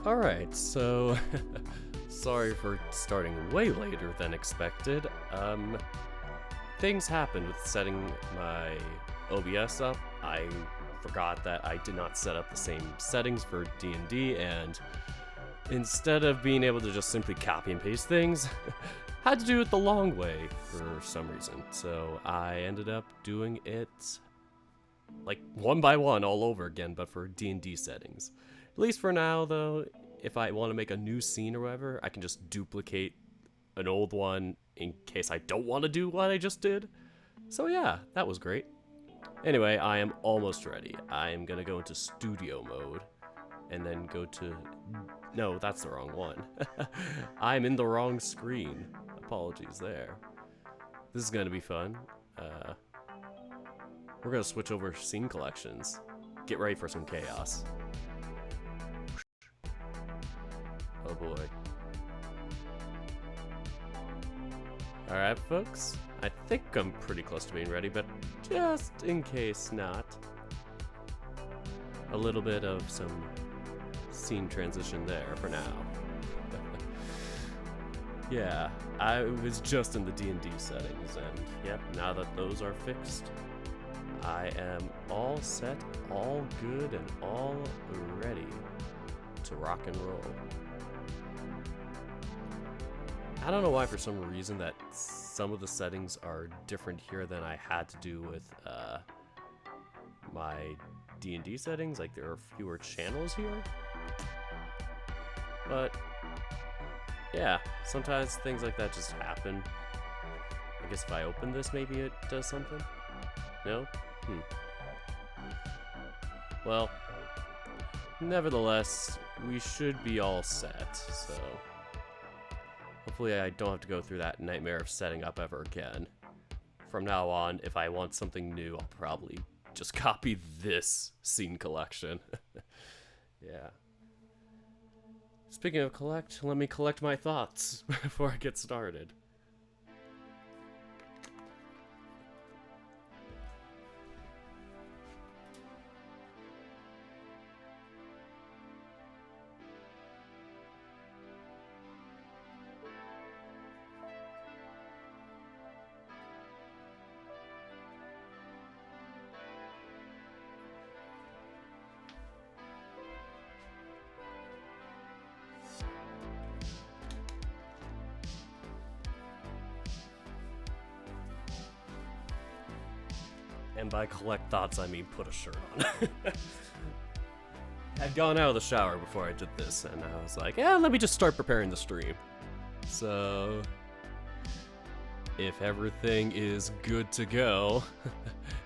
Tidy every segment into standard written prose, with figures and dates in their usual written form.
Alright, so sorry for starting way later than expected. Things happened with setting my OBS up. I forgot that I did not set up the same settings for D&D, and instead of being able to just simply copy and paste things, had to do it the long way for some reason. So I ended up doing it like one by one all over again, but for D&D settings. At least for now, though, if I want to make a new scene or whatever, I can just duplicate an old one in case I don't want to do what I just did. So yeah, that was great. Anyway, I am almost ready. I am gonna go into studio mode and then go to... No, that's the wrong one. I'm in the wrong screen. Apologies there. This is gonna be fun. We're gonna switch over scene collections. Get ready for some chaos. Oh boy. Alright, folks. I think I'm pretty close to being ready, but just in case not, a little bit of some scene transition there for now. Yeah, I was just in the D&D settings, and yep, now that those are fixed, I am all set, all good, and all ready to rock and roll. I don't know why, for some reason, that some of the settings are different here than I had to do with my D&D settings. Like, there are fewer channels here. But, yeah, sometimes things like that just happen. I guess if I open this, maybe it does something? No? Well, nevertheless, we should be all set, so... Hopefully I don't have to go through that nightmare of setting up ever again. From now on, if I want something new, I'll probably just copy this scene collection. Yeah. Speaking of collect, let me collect my thoughts before I get started. And by collect thoughts, I mean put a shirt on. I'd gone out of the shower before I did this, and I was like, yeah, let me just start preparing the stream. So, if everything is good to go,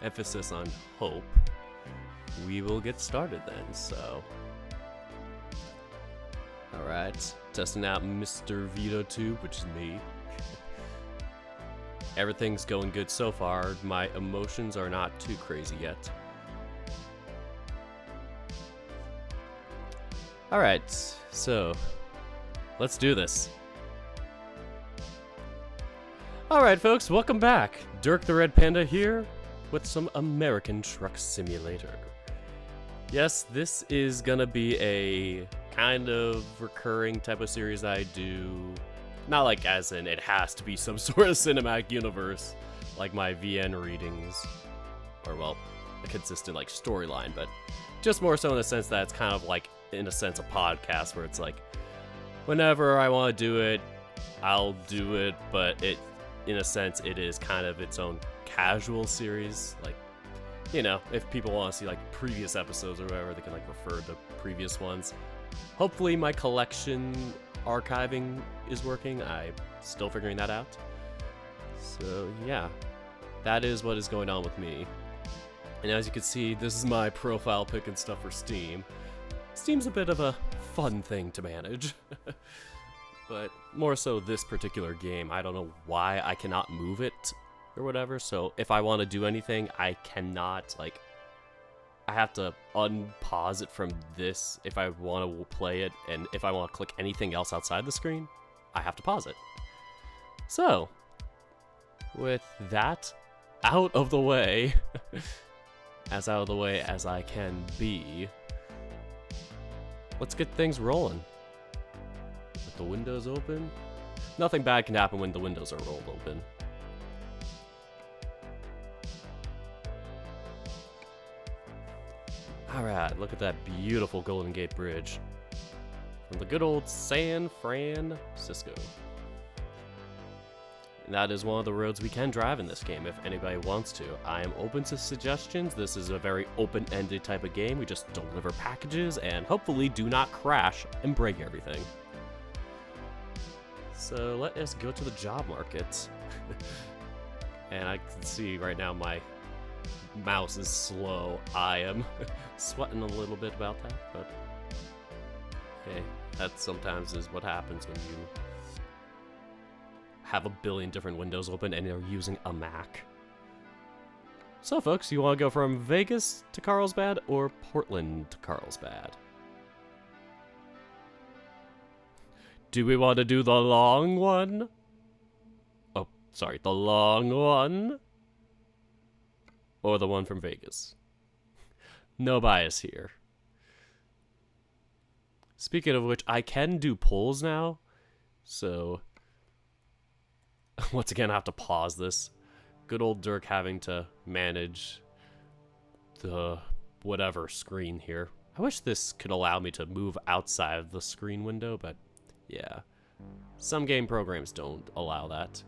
emphasis on hope, we will get started then, so. Alright, testing out Mr. VitoTube, which is me. Everything's going good so far. My emotions are not too crazy yet. Alright, so let's do this. Alright folks, welcome back. Dirk the Red Panda here with some American Truck Simulator. Yes, this is gonna be a kind of recurring type of series I do. Not like as in it has to be some sort of cinematic universe, like my VN readings, or well, a consistent like storyline, but just more so in the sense that it's kind of like, in a sense, a podcast where it's like, whenever I want to do it, I'll do it, but it, in a sense, it is kind of its own casual series. Like, you know, if people want to see like previous episodes or whatever, they can like refer to previous ones. Hopefully my collection archiving is working. I'm still figuring that out. So yeah, that is what is going on with me. And as you can see, this is my profile pic and stuff for Steam. Steam's a bit of a fun thing to manage. But more so this particular game, I don't know why I cannot move it or whatever. So if I want to do anything, I cannot, like, I have to unpause it from this if I want to play it, and if I want to click anything else outside the screen, I have to pause it. So, with that out of the way, as out of the way as I can be, let's get things rolling. With the windows open. Nothing bad can happen when the windows are rolled open. Alright, look at that beautiful Golden Gate Bridge. From the good old San Francisco. And that is one of the roads we can drive in this game if anybody wants to. I am open to suggestions. This is a very open-ended type of game. We just deliver packages and hopefully do not crash and break everything. So let us go to the job market. And I can see right now my mouse is slow. I am sweating a little bit about that, but hey, that sometimes is what happens when you have a billion different windows open and you're using a Mac. So folks, you want to go from Vegas to Carlsbad or Portland to Carlsbad? Do we want to do the long one? Oh, sorry, the long one? Or the one from Vegas? No bias here. Speaking of which, I can do polls now, so once again, I have to pause this. Good old Dirk having to manage the whatever screen here. I wish this could allow me to move outside of the screen window, but yeah. Some game programs don't allow that.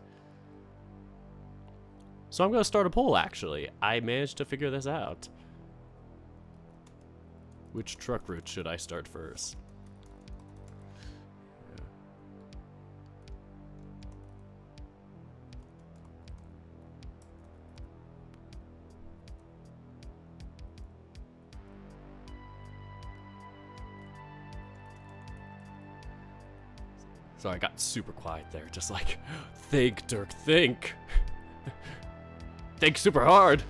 So I'm going to start a poll, actually. I managed to figure this out. Which truck route should I start first? Sorry, I got super quiet there. Just like, think, Dirk, think. Think super hard.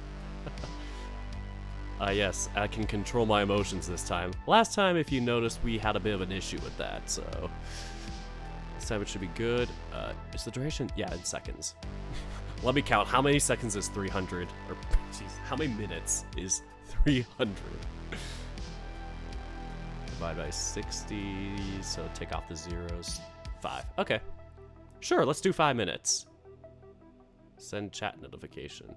Yes, I can control my emotions this time. Last time, if you noticed, we had a bit of an issue with that, so this time it should be good. Is the duration? Yeah, in seconds. Let me count. How many seconds is 300? Or, jeez, how many minutes is 300? Divide by 60, so take off the zeros. 5. Okay. Sure, let's do 5 minutes. Send chat notification.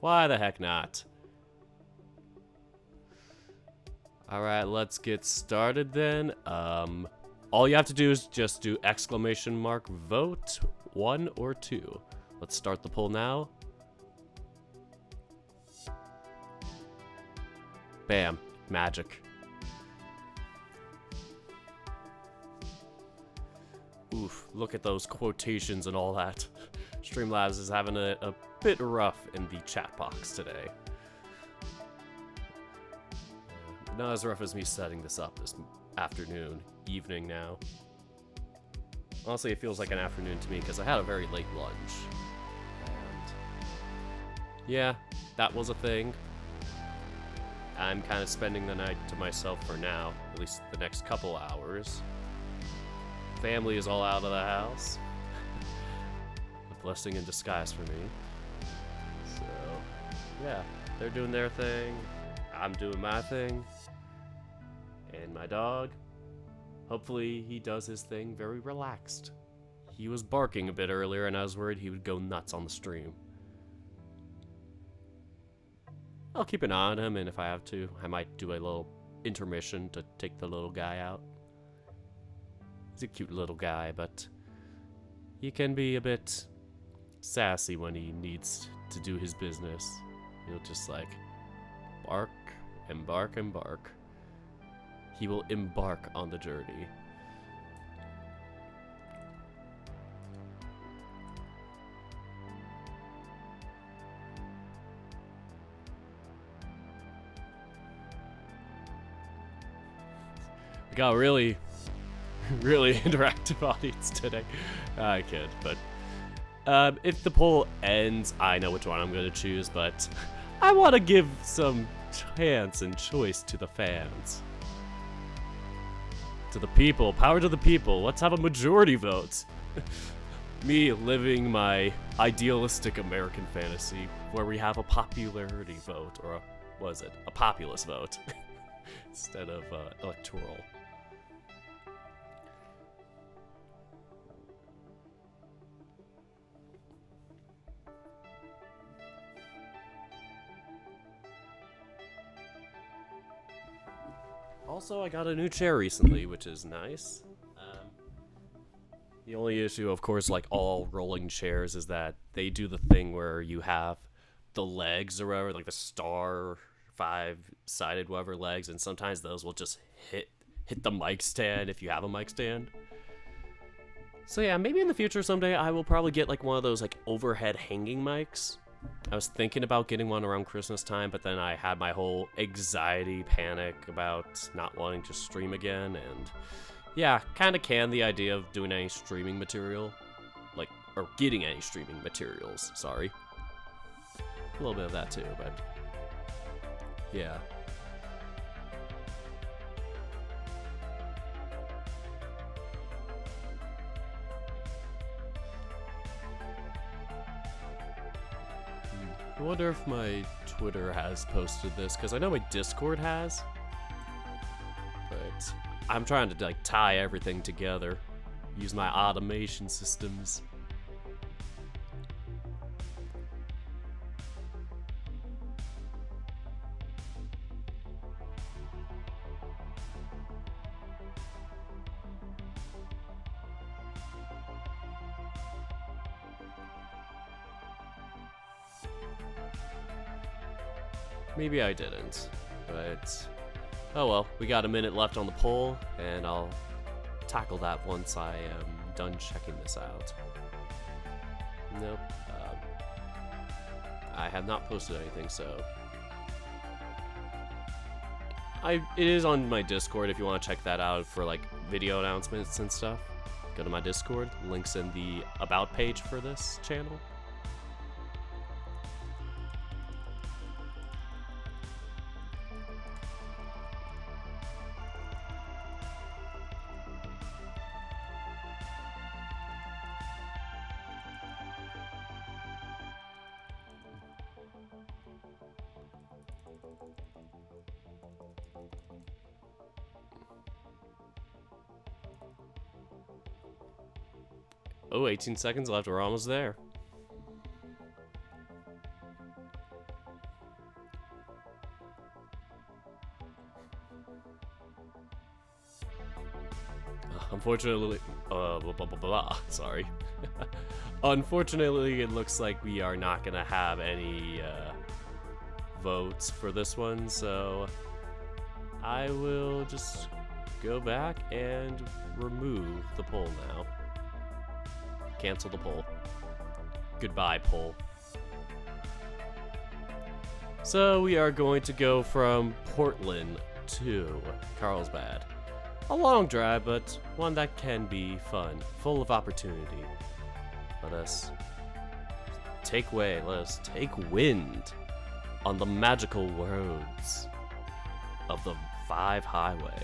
Why the heck not? Alright, let's get started then. All you have to do is just do exclamation mark vote 1 or 2. Let's start the poll now. Bam. Magic. Oof, look at those quotations and all that. Streamlabs is having a bit rough in the chat box today. Not as rough as me setting this up this afternoon, evening now. Honestly, it feels like an afternoon to me because I had a very late lunch. And yeah, that was a thing. I'm kind of spending the night to myself for now, at least the next couple hours. Family is all out of the house. A blessing in disguise for me. So, yeah, they're doing their thing. I'm doing my thing. And my dog, hopefully he does his thing very relaxed. He was barking a bit earlier and I was worried he would go nuts on the stream. I'll keep an eye on him, and if I have to, I might do a little intermission to take the little guy out. He's a cute little guy, but he can be a bit sassy when he needs to do his business. He'll just like bark and bark and bark. He will embark on the journey. We got really interactive audience today. I kid, but if the poll ends, I know which one I'm going to choose, but I want to give some chance and choice to the fans. To the people. Power to the people. Let's have a majority vote. Me living my idealistic American fantasy where we have a popularity vote, or what is it? A populist vote. instead of electoral. Also, I got a new chair recently, which is nice. The only issue, of course, like all rolling chairs, is that they do the thing where you have the legs or whatever, like the star 5-sided whatever legs, and sometimes those will just hit the mic stand if you have a mic stand. So yeah, maybe in the future someday I will probably get like one of those like overhead hanging mics. I was thinking about getting one around Christmas time, but then I had my whole anxiety panic about not wanting to stream again, and yeah, kind of canned the idea of doing any streaming material, like, or getting any streaming materials, sorry. A little bit of that too, but yeah. I wonder if my Twitter has posted this, because I know my Discord has, but I'm trying to like tie everything together, use my automation systems. Maybe I didn't, but oh well, we got a minute left on the poll, and I'll tackle that once I am done checking this out. Nope, I have not posted anything, so it is on my Discord if you want to check that out for like video announcements and stuff. Go to my Discord, links in the about page for this channel. Oh, 18 seconds left. We're almost there. Unfortunately, sorry. Unfortunately, it looks like we are not gonna have any votes for this one, so I will just go back and remove the poll now. Cancel the poll. Goodbye, poll. So we are going to go from Portland to Carlsbad. A long drive, but one that can be fun, full of opportunity. Let us take wind on the magical roads of the 5 Highway.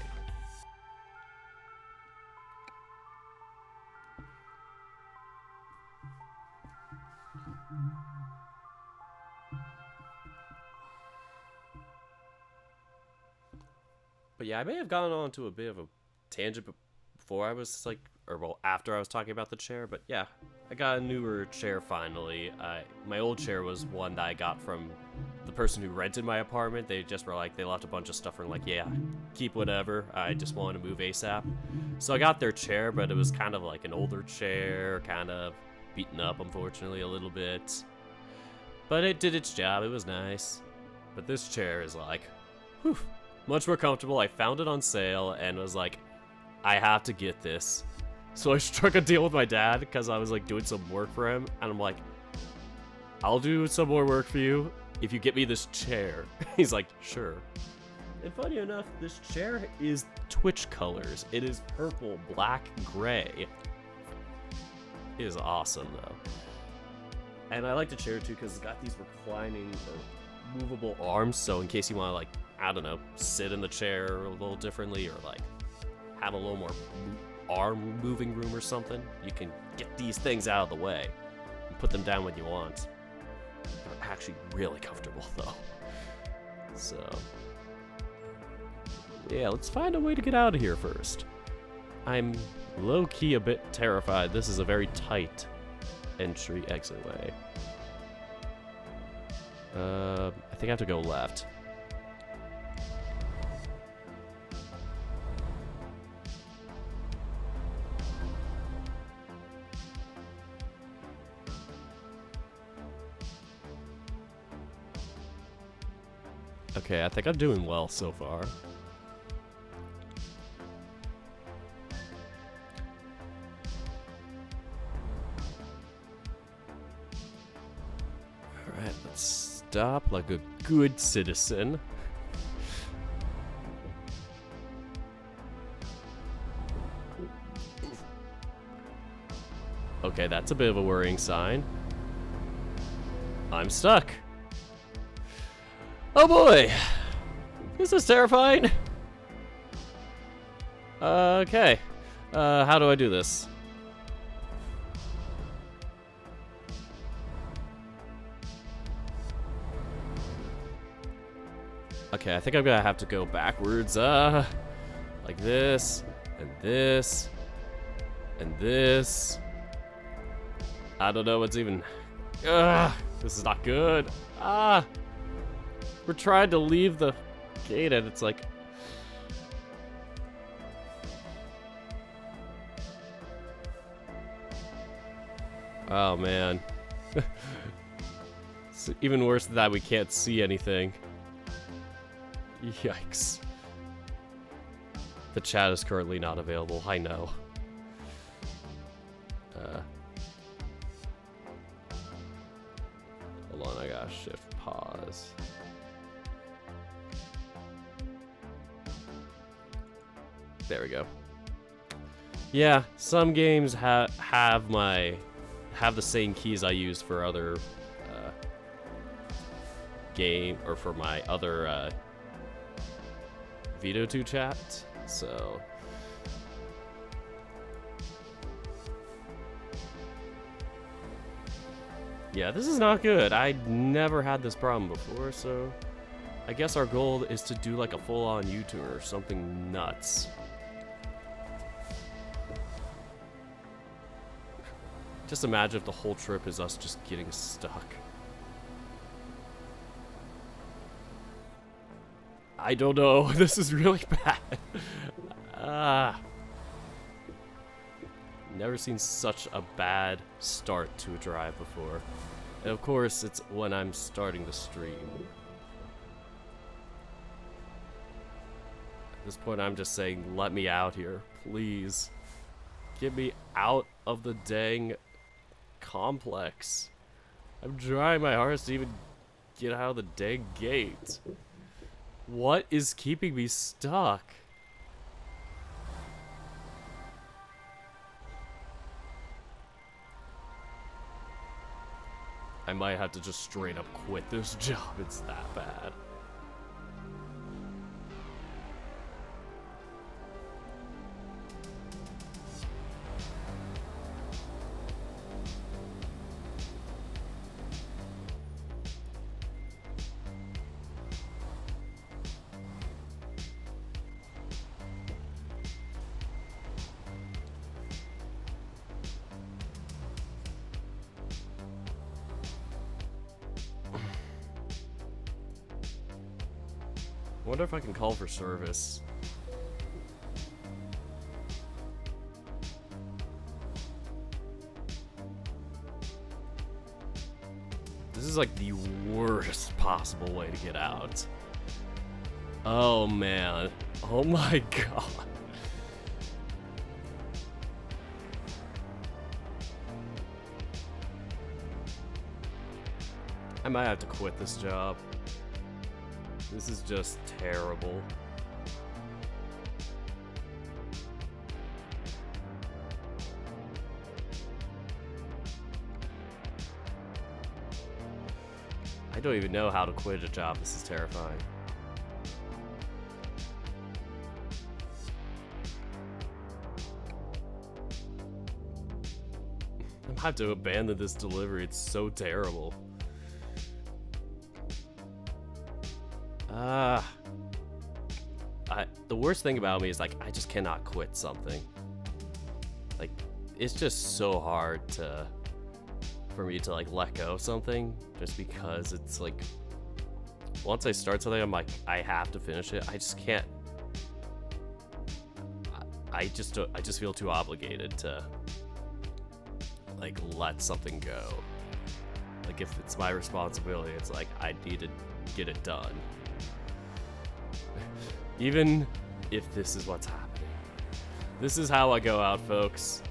But yeah, I may have gone on to a bit of a tangent before I was like, or well, after I was talking about the chair, but yeah, I got a newer chair finally. My old chair was one that I got from the person who rented my apartment. They just were like, they left a bunch of stuff and like, yeah, keep whatever. I just wanted to move ASAP. So I got their chair, but it was kind of like an older chair, kind of beaten up, unfortunately, a little bit. But it did its job. It was nice. But this chair is like, whew, much more comfortable. I found it on sale and was like, I have to get this. So I struck a deal with my dad because I was like doing some work for him, and I'm like, I'll do some more work for you if you get me this chair. He's like, sure. And funny enough, this chair is Twitch colors. It is purple, black, gray. It is awesome though. And I like the chair too because it's got these reclining or movable arms, so in case you want to like, I don't know, sit in the chair a little differently or like have a little more arm moving room or something, you can get these things out of the way and put them down when you want. They're actually really comfortable though. So Yeah, let's find a way to get out of here first. I'm low-key a bit terrified. This is a very tight entry-exit way. I think I have to go left. Okay, I think I'm doing well so far. Alright, let's stop like a good citizen. Okay, that's a bit of a worrying sign. I'm stuck. Oh boy! This is terrifying! Okay. How do I do this? Okay, I think I'm gonna have to go backwards. Like this, and this, and this. I don't know what's even... this is not good. We're trying to leave the gate and it's like... Oh man. It's even worse than that, we can't see anything. Yikes. The chat is currently not available, I know. Hold on, I gotta shift pause. There we go. Yeah, some games have the same keys I use for other game or for my other Vito 2 chat. So yeah, this is not good. I'd never had this problem before, so I guess our goal is to do like a full-on U-turn or something nuts. Just imagine if the whole trip is us just getting stuck. I don't know. This is really bad. Never seen such a bad start to a drive before. And of course, it's when I'm starting the stream. At this point, I'm just saying, let me out here, please. Get me out of the dang complex. I'm trying my hardest to even get out of the dang gate. What is keeping me stuck? I might have to just straight up quit this job. It's that bad. I wonder if I can call for service. This is like the worst possible way to get out. Oh man. Oh my god. I might have to quit this job. This is just terrible. I don't even know how to quit a job. This is terrifying. I might have to abandon this delivery. It's so terrible. the worst thing about me is like I just cannot quit something. Like it's just so hard for me to like let go of something just because it's like once I start something I'm like I have to finish it. I just can't. I just feel too obligated to like let something go. Like if it's my responsibility, it's like I need to get it done. Even if this is what's happening. This is how I go out, folks.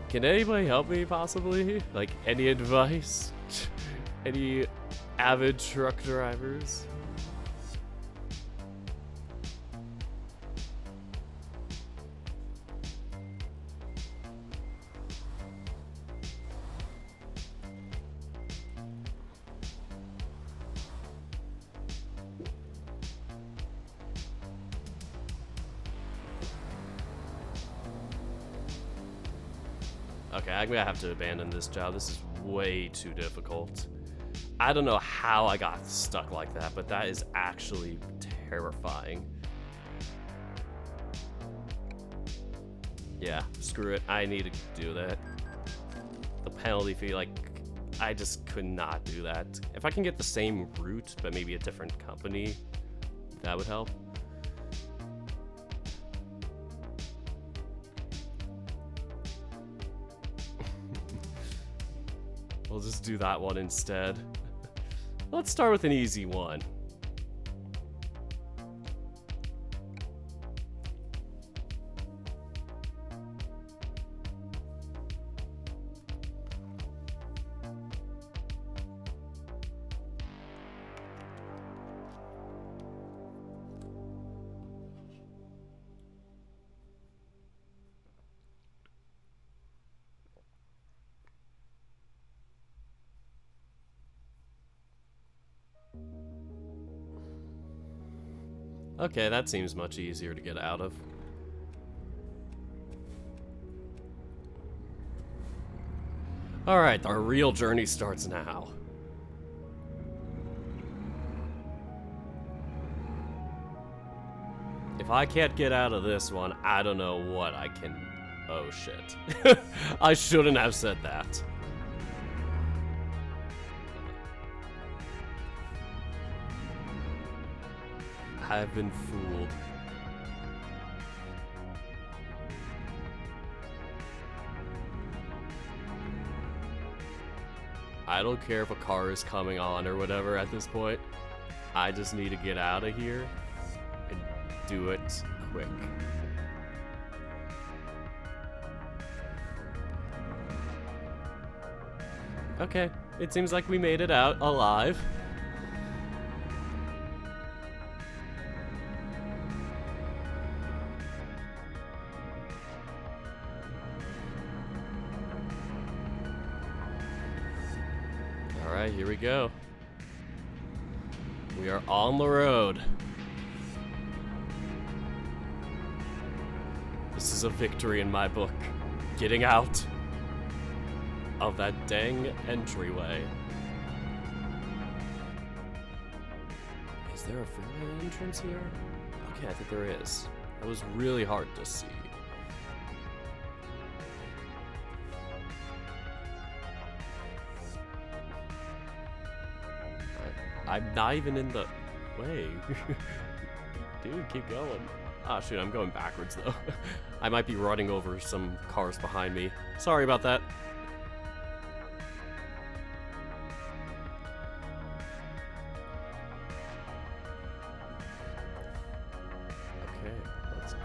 Can anybody help me, possibly? Like, any advice? Any avid truck drivers? Okay, I'm gonna have to abandon this job. This is way too difficult. I don't know how I got stuck like that, but that is actually terrifying. Yeah, screw it. I need to do that. The penalty fee, like, I just could not do that. If I can get the same route, but maybe a different company, that would help. We'll just do that one instead. Let's start with an easy one. Okay, that seems much easier to get out of. Alright, our real journey starts now. If I can't get out of this one, I don't know what I can... Oh shit. I shouldn't have said that. I've been fooled. I don't care if a car is coming on or whatever at this point. I just need to get out of here and do it quick. Okay, it seems like we made it out alive. Alright, here we go. We are on the road. This is a victory in my book. Getting out of that dang entryway. Is there a freeway entrance here? Okay, I think there is. That was really hard to see. I'm not even in the way. Dude, keep going. Ah, shoot, I'm going backwards, though. I might be running over some cars behind me. Sorry about that. Okay, let's go.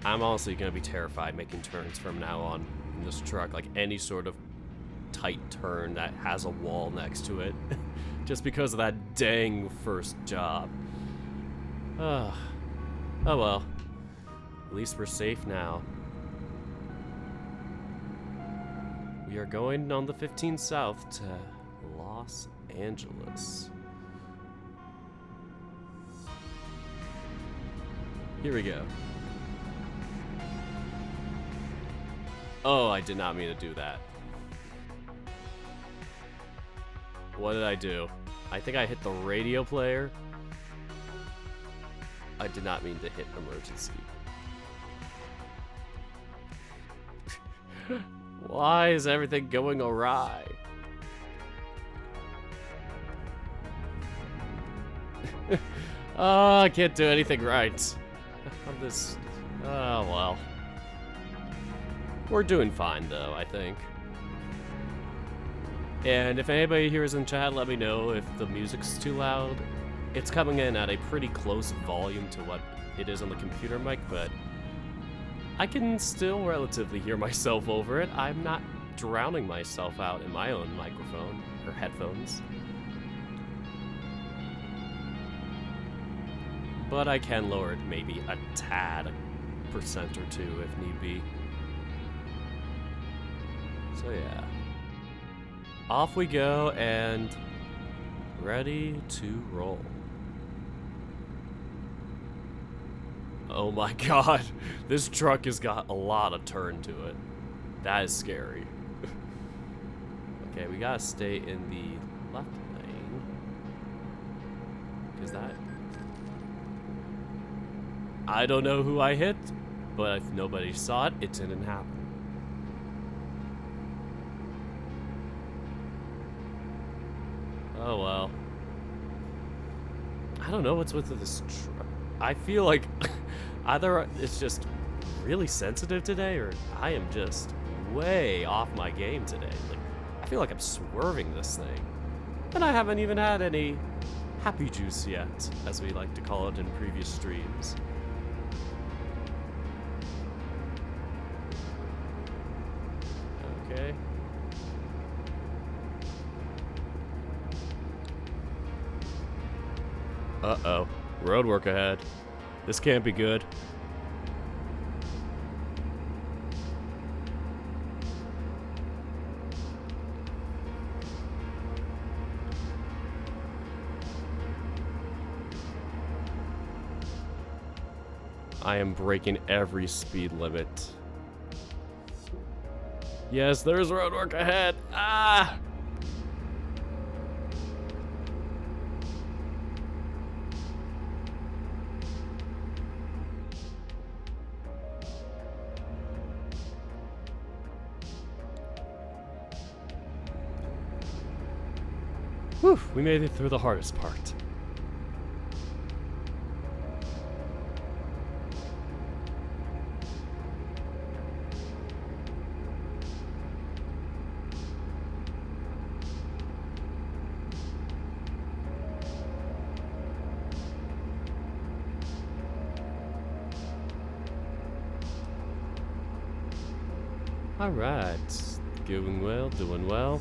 I'm honestly going to be terrified making turns from now on in this truck. Like, any sort of tight turn that has a wall next to it. Just because of that dang first job. Oh well. At least we're safe now. We are going on the 15 South to Los Angeles. Here we go. Oh, I did not mean to do that. What did I do? I think I hit the radio player. I did not mean to hit emergency. Why is everything going awry? Oh, I can't do anything right. I'm this... Oh, well. We're doing fine, though, I think. And if anybody here is in chat, let me know if the music's too loud. It's coming in at a pretty close volume to what it is on the computer mic, but I can still relatively hear myself over it. I'm not drowning myself out in my own microphone or headphones. But I can lower it maybe a tad, a percent or two if need be. So yeah. Off we go and ready to roll. Oh my god, this truck has got a lot of turn to it. That is scary. Okay, we gotta stay in the left lane. Is that... I don't know who I hit, but if nobody saw it, it didn't happen. Oh well. I don't know what's with this truck. I feel like either it's just really sensitive today, or I am just way off my game today. Like, I feel like I'm swerving this thing. And I haven't even had any happy juice yet, as we like to call it in previous streams. Okay. Uh-oh. Roadwork ahead. This can't be good. I am breaking every speed limit. Yes, there's roadwork ahead. Ah! Whew, we made it through the hardest part. Alright, doing well, doing well.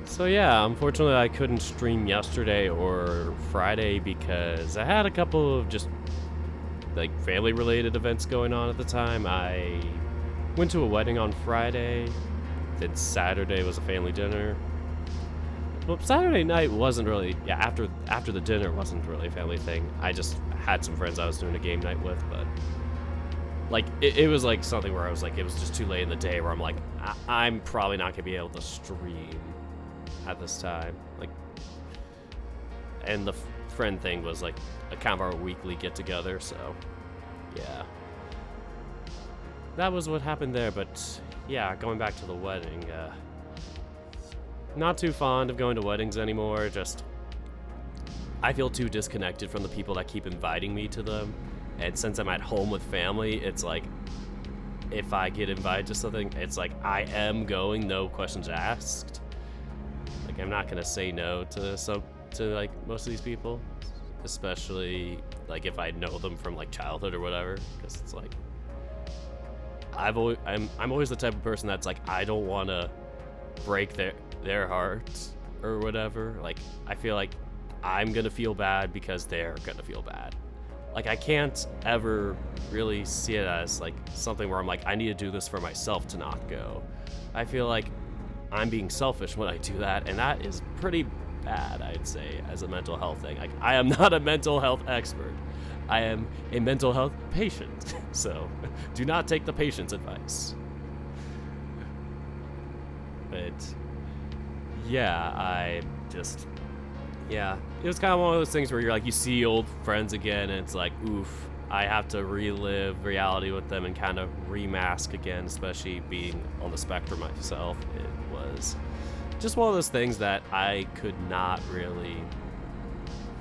So yeah, unfortunately I couldn't stream yesterday or Friday because I had a couple of just like family related events going on at the time. I went to a wedding on Friday, then Saturday was a family dinner. Well, Saturday night wasn't really, yeah, after the dinner wasn't really a family thing. I just had some friends I was doing a game night with, but like it was like something where I was like, it was just too late in the day where I'm like, I'm probably not gonna be able to stream at this time. Like, and the friend thing was like a kind of our weekly get together, so yeah, that was what happened there. But yeah, going back to the wedding, not too fond of going to weddings anymore. Just I feel too disconnected from the people that keep inviting me to them, and since I'm at home with family, it's like if I get invited to something, it's like I am going, no questions asked. Like, I'm not gonna say no to like most of these people, especially like if I know them from like childhood or whatever, because it's like I'm always the type of person that's like, I don't want to break their hearts or whatever. Like, I feel like I'm gonna feel bad because they're gonna feel bad. Like, I can't ever really see it as like something where I'm like, I need to do this for myself to not go. I feel like I'm being selfish when I do that, and that is pretty bad, I'd say, as a mental health thing. Like, I am not a mental health expert. I am a mental health patient, so do not take the patient's advice. But yeah, it was kind of one of those things where you're like, you see old friends again, and it's like, oof, I have to relive reality with them and kind of remask again, especially being on the spectrum myself. It was just one of those things that I could not really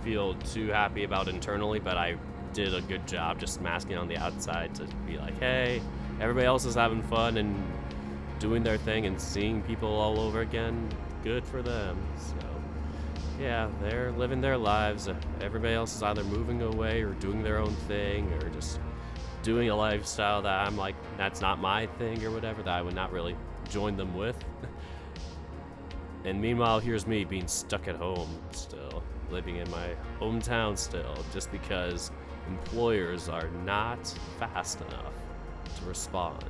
feel too happy about internally, but I did a good job just masking on the outside to be like, hey, everybody else is having fun and doing their thing and seeing people all over again. Good for them. So yeah, they're living their lives. Everybody else is either moving away or doing their own thing or just doing a lifestyle that I'm like, that's not my thing or whatever, that I would not really join them with. And meanwhile, here's me being stuck at home still, living in my hometown still, just because employers are not fast enough to respond.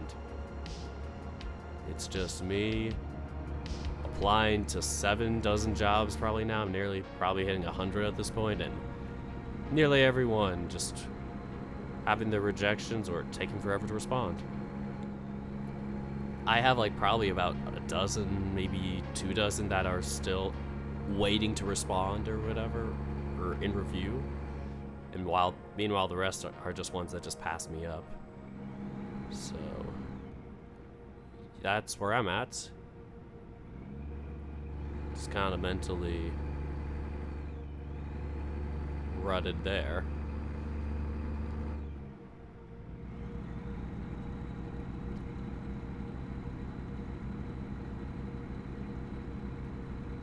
It's just me applying to 7 dozen jobs probably now. I'm probably hitting 100 at this point, and nearly everyone just having their rejections or taking forever to respond. I have like probably about a dozen, maybe 2 dozen that are still waiting to respond or whatever, or in review. And meanwhile, the rest are just ones that just pass me up. So that's where I'm at. Just kind of mentally rutted there.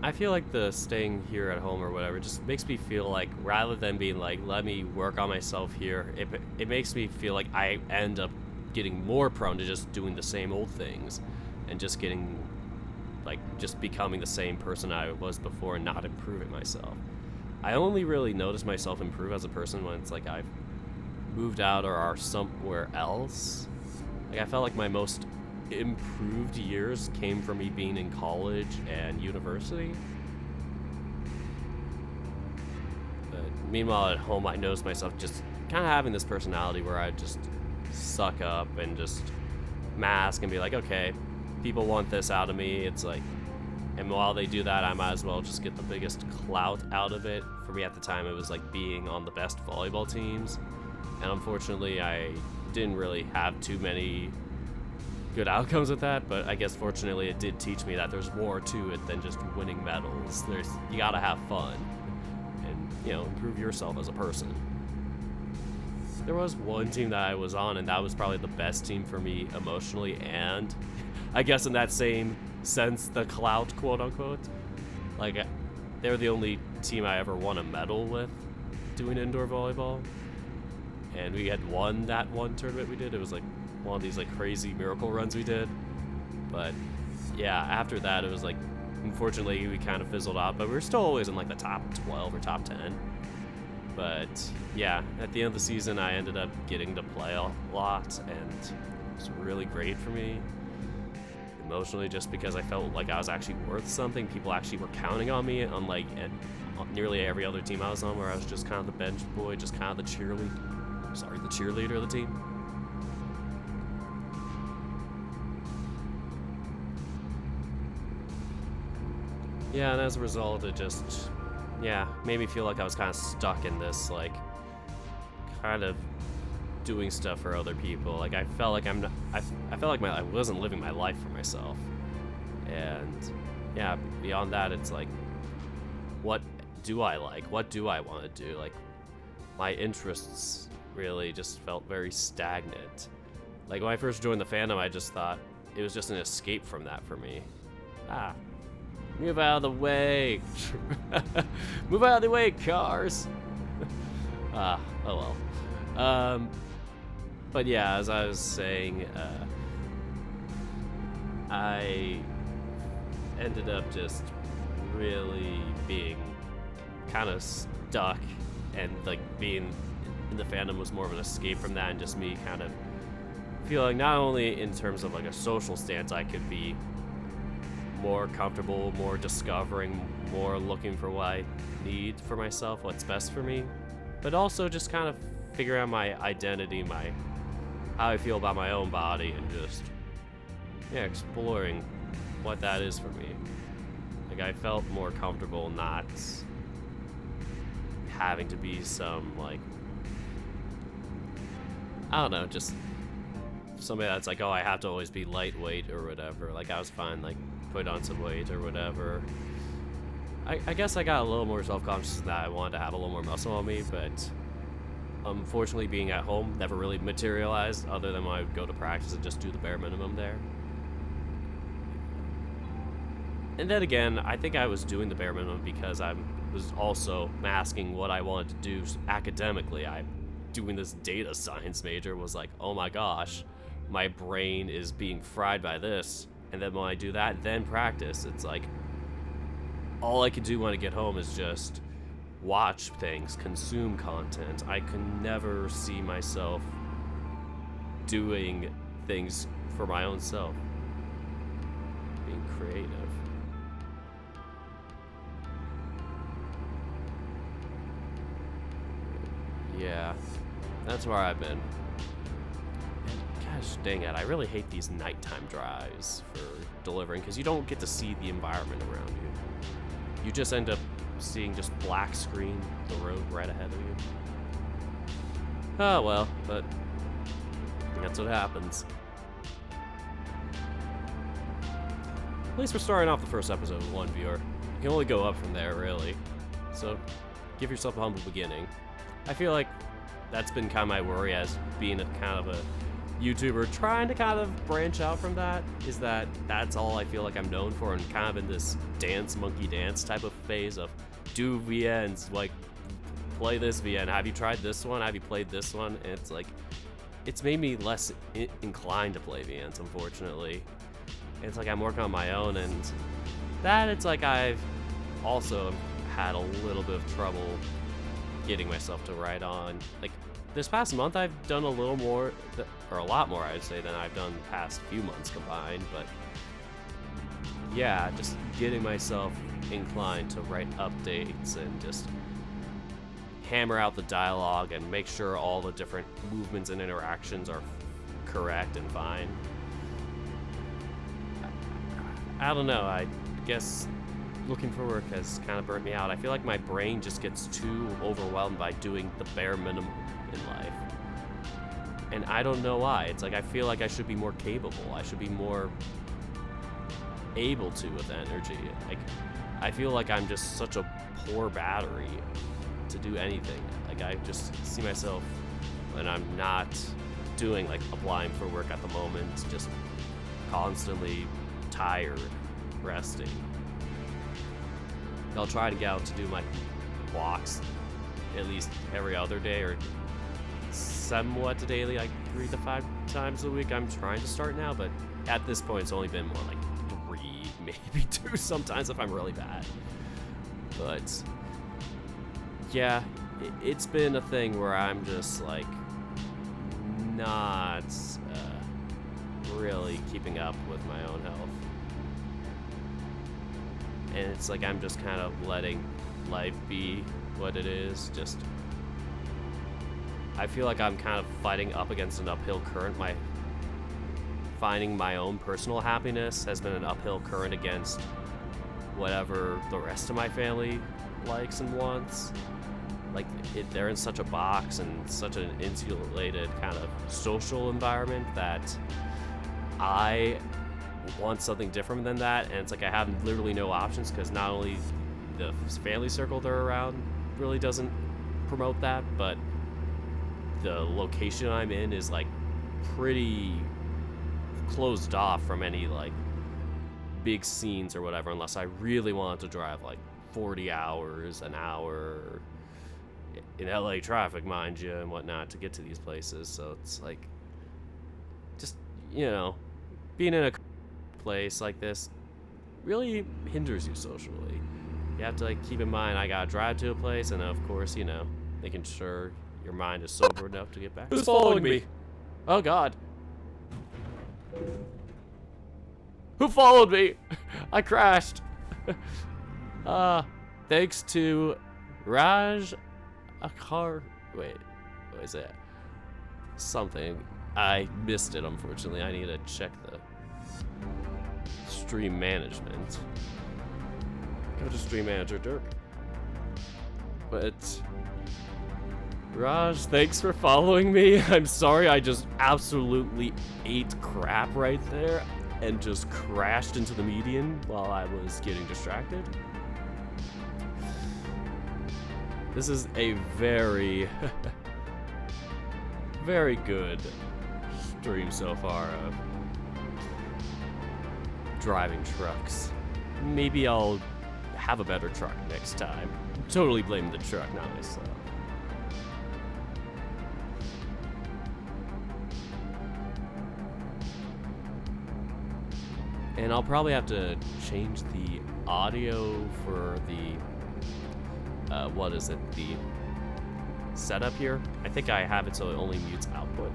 I feel like the staying here at home or whatever just makes me feel like, rather than being like, let me work on myself here, it makes me feel like I end up getting more prone to just doing the same old things and just getting, like, just becoming the same person I was before and not improving myself. I only really notice myself improve as a person when it's like I've moved out or are somewhere else. Like, I felt like my most improved years came from me being in college and university. But meanwhile, at home, I noticed myself just kind of having this personality where I just suck up and just mask and be like, okay, people want this out of me. It's like, and while they do that, I might as well just get the biggest clout out of it. For me at the time, it was like being on the best volleyball teams. And unfortunately, I didn't really have too many good outcomes with that, but I guess fortunately it did teach me that there's more to it than just winning medals. You gotta have fun and, you know, improve yourself as a person. There was one team that I was on, and that was probably the best team for me emotionally, and I guess in that same sense, the clout, quote unquote. Like, they were the only team I ever won a medal with doing indoor volleyball, and we had won that one tournament we did. It was like one of these like crazy miracle runs we did. But yeah, after that it was like, unfortunately we kind of fizzled out, but we were still always in like the top 12 or top 10. But yeah, at the end of the season I ended up getting to play a lot, and it was really great for me emotionally, just because I felt like I was actually worth something. People actually were counting on me, unlike at nearly every other team I was on, where I was just kind of the bench boy, just kind of the cheerleader of the team. Yeah, and as a result, it just, made me feel like I was kind of stuck in this, like, kind of doing stuff for other people. Like, I felt like I wasn't living my life for myself. And yeah, beyond that, it's like, what do I like? What do I want to do? Like, my interests really just felt very stagnant. Like, when I first joined the fandom, I just thought it was just an escape from that for me. Move out of the way. Move out of the way, cars. Oh well. But yeah, as I was saying, I ended up just really being kind of stuck, and like being in the fandom was more of an escape from that, and just me kind of feeling, not only in terms of like a social stance I could be more comfortable, more discovering, more looking for what I need for myself, what's best for me, but also just kind of figuring out my identity, how I feel about my own body, and just, yeah, exploring what that is for me. Like, I felt more comfortable not having to be some, like, I don't know, just somebody that's like, oh, I have to always be lightweight or whatever. Like, I was fine, like, put on some weight or whatever. I guess I got a little more self-conscious that I wanted to have a little more muscle on me, but unfortunately being at home never really materialized other than when I would go to practice and just do the bare minimum there. And then again, I think I was doing the bare minimum because I was also masking what I wanted to do academically. Doing this data science major was like, oh my gosh, my brain is being fried by this. And then when I do that, then practice, it's like, all I can do when I get home is just watch things, consume content. I can never see myself doing things for my own self, being creative. Yeah, that's where I've been. And gosh dang it, I really hate these nighttime drives for delivering because you don't get to see the environment around you. You just end up seeing just black screen, the road right ahead of you. Oh well, but that's what happens. At least we're starting off the first episode with 1 viewer. You can only go up from there, really. So, give yourself a humble beginning. I feel like that's been kind of my worry as being a kind of a YouTuber, trying to kind of branch out from that, is that that's all I feel like I'm known for, and kind of in this dance, monkey dance type of phase of do VNs, like play this VN, have you tried this one, have you played this one, and it's like, it's made me less inclined to play VNs, unfortunately. It's like I'm working on my own, and that it's like I've also had a little bit of trouble getting myself to ride on. Like, this past month I've done a little more, or a lot more I would say, than I've done the past few months combined, but yeah, just getting myself inclined to write updates and just hammer out the dialogue and make sure all the different movements and interactions are correct and fine. I don't know, I guess looking for work has kind of burnt me out. I feel like my brain just gets too overwhelmed by doing the bare minimum in life. And I don't know why. It's like I feel like I should be more capable. I should be more able to with energy. Like, I feel like I'm just such a poor battery to do anything. Like, I just see myself when I'm not doing, like, applying for work at the moment, just constantly tired, resting. I'll try to get out to do my walks at least every other day, or somewhat daily, like 3 to 5 times a week. I'm trying to start now, but at this point it's only been more like 3, maybe 2 sometimes if I'm really bad. But yeah, it's been a thing where I'm just like not really keeping up with my own health. And it's like I'm just kind of letting life be what it is. Just, I feel like I'm kind of fighting up against an uphill current. Finding my own personal happiness has been an uphill current against whatever the rest of my family likes and wants. Like, they're in such a box and such an insulated kind of social environment that I want something different than that, and it's like I have literally no options, because not only the family circle they're around really doesn't promote that, but the location I'm in is like pretty closed off from any like big scenes or whatever, unless I really want to drive like 40 hours, an hour in LA traffic, mind you, and whatnot to get to these places. So it's like, just, you know, being in a place like this really hinders you socially. You have to like keep in mind, I gotta drive to a place, and of course, you know, making sure your mind is sober enough to get back. Who's following me? Oh god. Who followed me? I crashed. Thanks to Raj Akar. Wait, what is that? Something. I missed it, unfortunately. I need to check the stream management. Go to stream manager, Dirk. But Raj, thanks for following me. I'm sorry, I just absolutely ate crap right there and just crashed into the median while I was getting distracted. This is a very, very good stream so far of driving trucks. Maybe I'll have a better truck next time. Totally blame the truck, not myself. And I'll probably have to change the audio for the, what is it, the setup here. I think I have it so it only mutes output.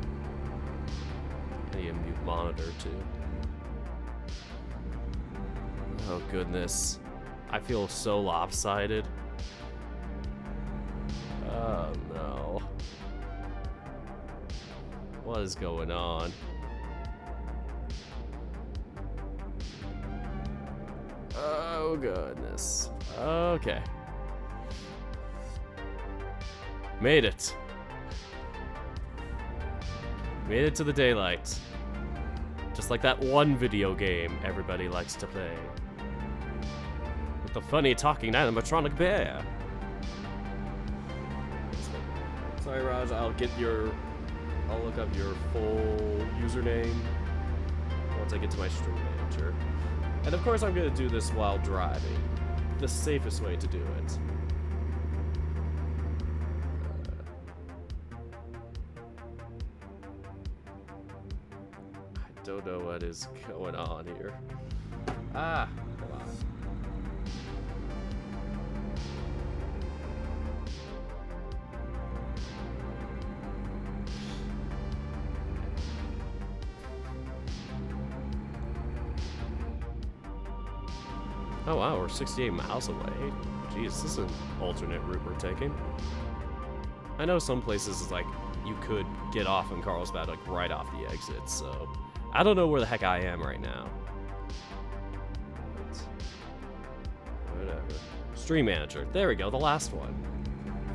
I need a mute monitor too. Oh goodness. I feel so lopsided. Oh no. What is going on? Oh goodness. Okay. Made it. Made it to the daylight. Just like that one video game everybody likes to play. With the funny talking animatronic bear. Sorry, Raj, I'll look up your full username once I get to my stream manager. And of course I'm gonna do this while driving. The safest way to do it. I don't know what is going on here. Ah, come on. Oh wow, we're 68 miles away. Jeez, this is an alternate route we're taking. I know some places is like you could get off in Carlsbad like right off the exit, so I don't know where the heck I am right now. But whatever. Stream manager. There we go, the last one.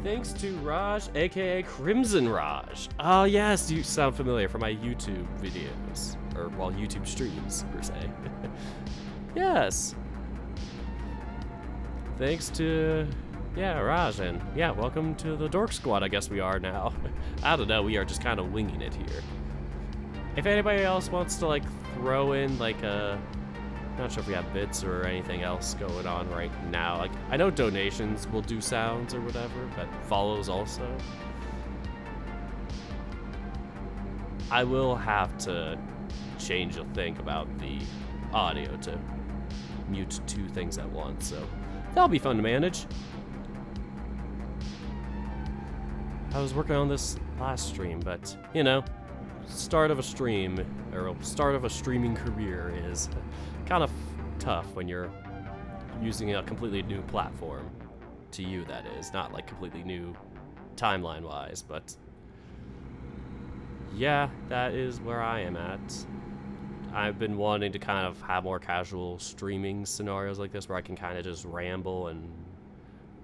Thanks to Raj, aka Crimson Raj. Oh yes, you sound familiar from my YouTube videos. Or well, YouTube streams, per se. Yes. Thanks to, yeah, Raj, and yeah, welcome to the Dork Squad, I guess we are now. I don't know, we are just kind of winging it here. If anybody else wants to, like, throw in, like, not sure if we have bits or anything else going on right now. Like, I know donations will do sounds or whatever, but follows also. I will have to change a thing about the audio to mute two things at once, so that'll be fun to manage. I was working on this last stream, but, you know, start of a stream, or start of a streaming career is kind of tough when you're using a completely new platform. To you, that is. Not, like, completely new timeline-wise, but yeah, that is where I am at. I've been wanting to kind of have more casual streaming scenarios like this where I can kind of just ramble and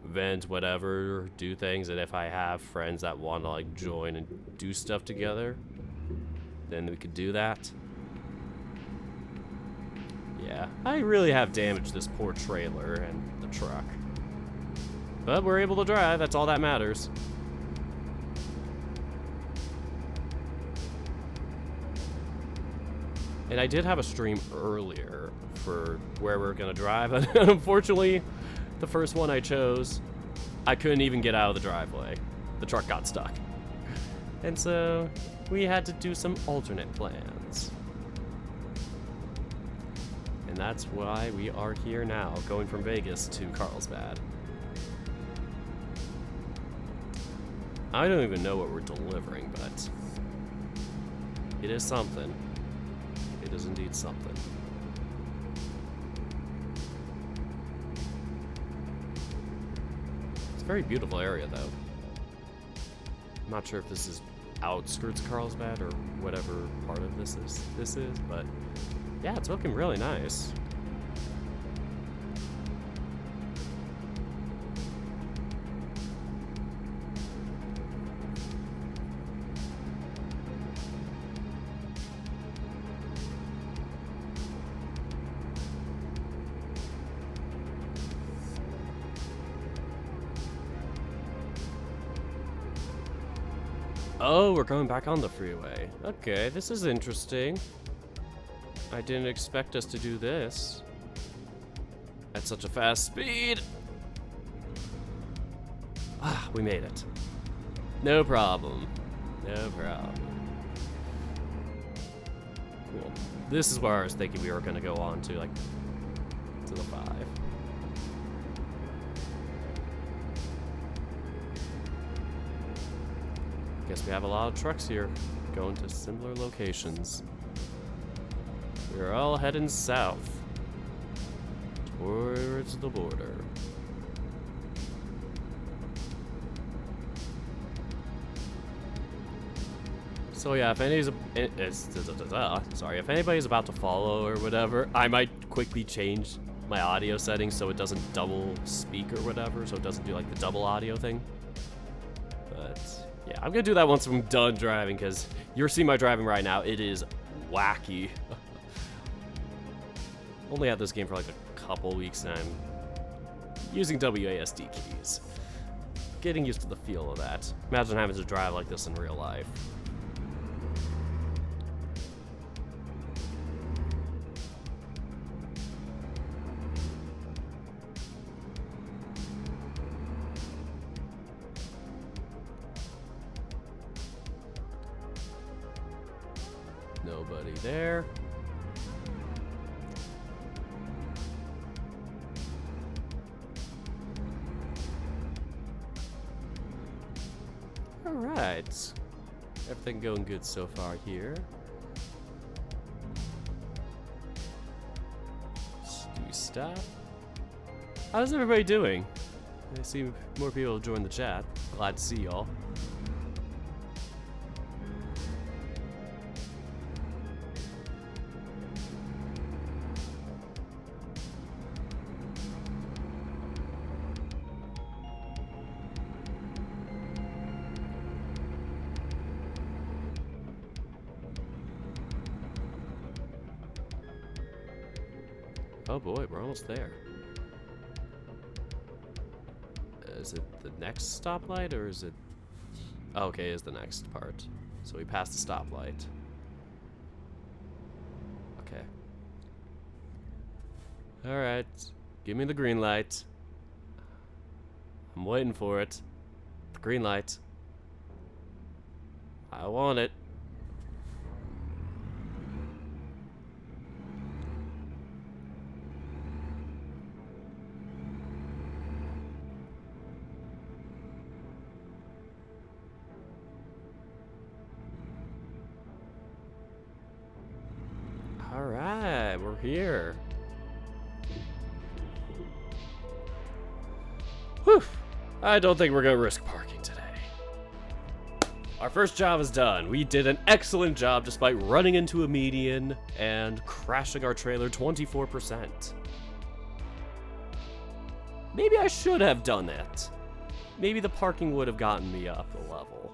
vent whatever, do things, and if I have friends that want to like join and do stuff together, then we could do that. Yeah, I really have damaged this poor trailer and the truck. But we're able to drive, that's all that matters. And I did have a stream earlier for where we're gonna drive, and unfortunately, the first one I chose, I couldn't even get out of the driveway. The truck got stuck. And so, we had to do some alternate plans. And that's why we are here now, going from Vegas to Carlsbad. I don't even know what we're delivering, but it is something. It is indeed something. a very beautiful area, though. I'm not sure if this is outskirts of Carlsbad or whatever part of this is, but yeah, it's looking really nice. Oh, we're going back on the freeway. Okay, this is interesting. I didn't expect us to do this at such a fast speed. Ah, we made it. No problem. No problem. Cool. This is where I was thinking we were going to go on to, like, to the 5. Guess we have a lot of trucks here going to similar locations. We're all heading south towards the border. So yeah, if if anybody's about to follow or whatever, I might quickly change my audio settings so it doesn't double speak or whatever, so it doesn't do like the double audio thing. But yeah, I'm gonna do that once I'm done driving, because you're seeing my driving right now. It is wacky. Only had this game for like a couple weeks and I'm using WASD keys. Getting used to the feel of that. Imagine having to drive like this in real life. Nobody there. All right. Everything going good so far here. Do we stop? How's everybody doing? I see more people join the chat. Glad to see y'all. Oh boy, we're almost there. Is it the next stoplight or is it... Oh, okay, is the next part. So we passed the stoplight. Okay. Alright, give me the green light. I'm waiting for it. The green light. I want it. Alright, we're here. Whew. I don't think we're gonna risk parking today. Our first job is done. We did an excellent job despite running into a median and crashing our trailer 24%. Maybe I should have done that. Maybe the parking would have gotten me up a level.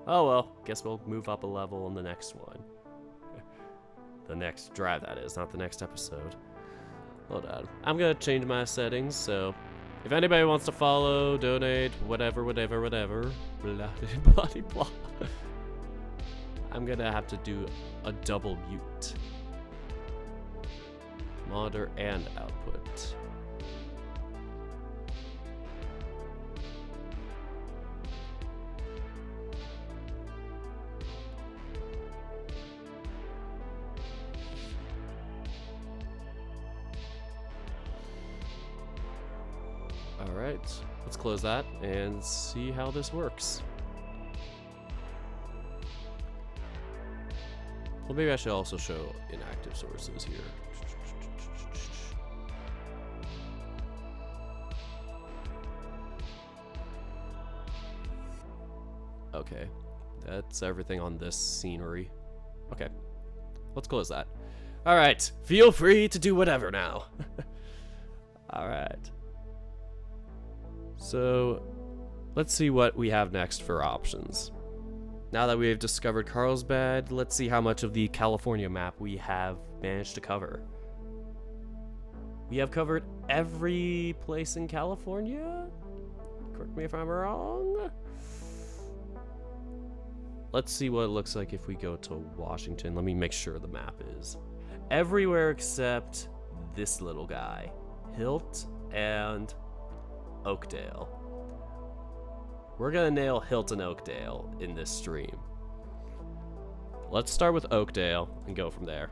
Oh well, guess we'll move up a level in the next one. The next drive, that is, not the next episode. Hold on. I'm gonna change my settings, so if anybody wants to follow, donate, whatever, blah, blah, blah, I'm gonna have to do a double mute. Monitor and output. Alright, let's close that and see how this works. Well, maybe I should also show inactive sources here. Okay, that's everything on this scenery. Okay, let's close that. All right, feel free to do whatever now. All right. So, let's see what we have next for options. Now that we have discovered Carlsbad, let's see how much of the California map we have managed to cover. We have covered every place in California? Correct me if I'm wrong. Let's see what it looks like if we go to Washington. Let me make sure the map is everywhere except this little guy, Hilt and Oakdale. We're gonna nail Hilt and Oakdale in this stream. Let's start with Oakdale and go from there.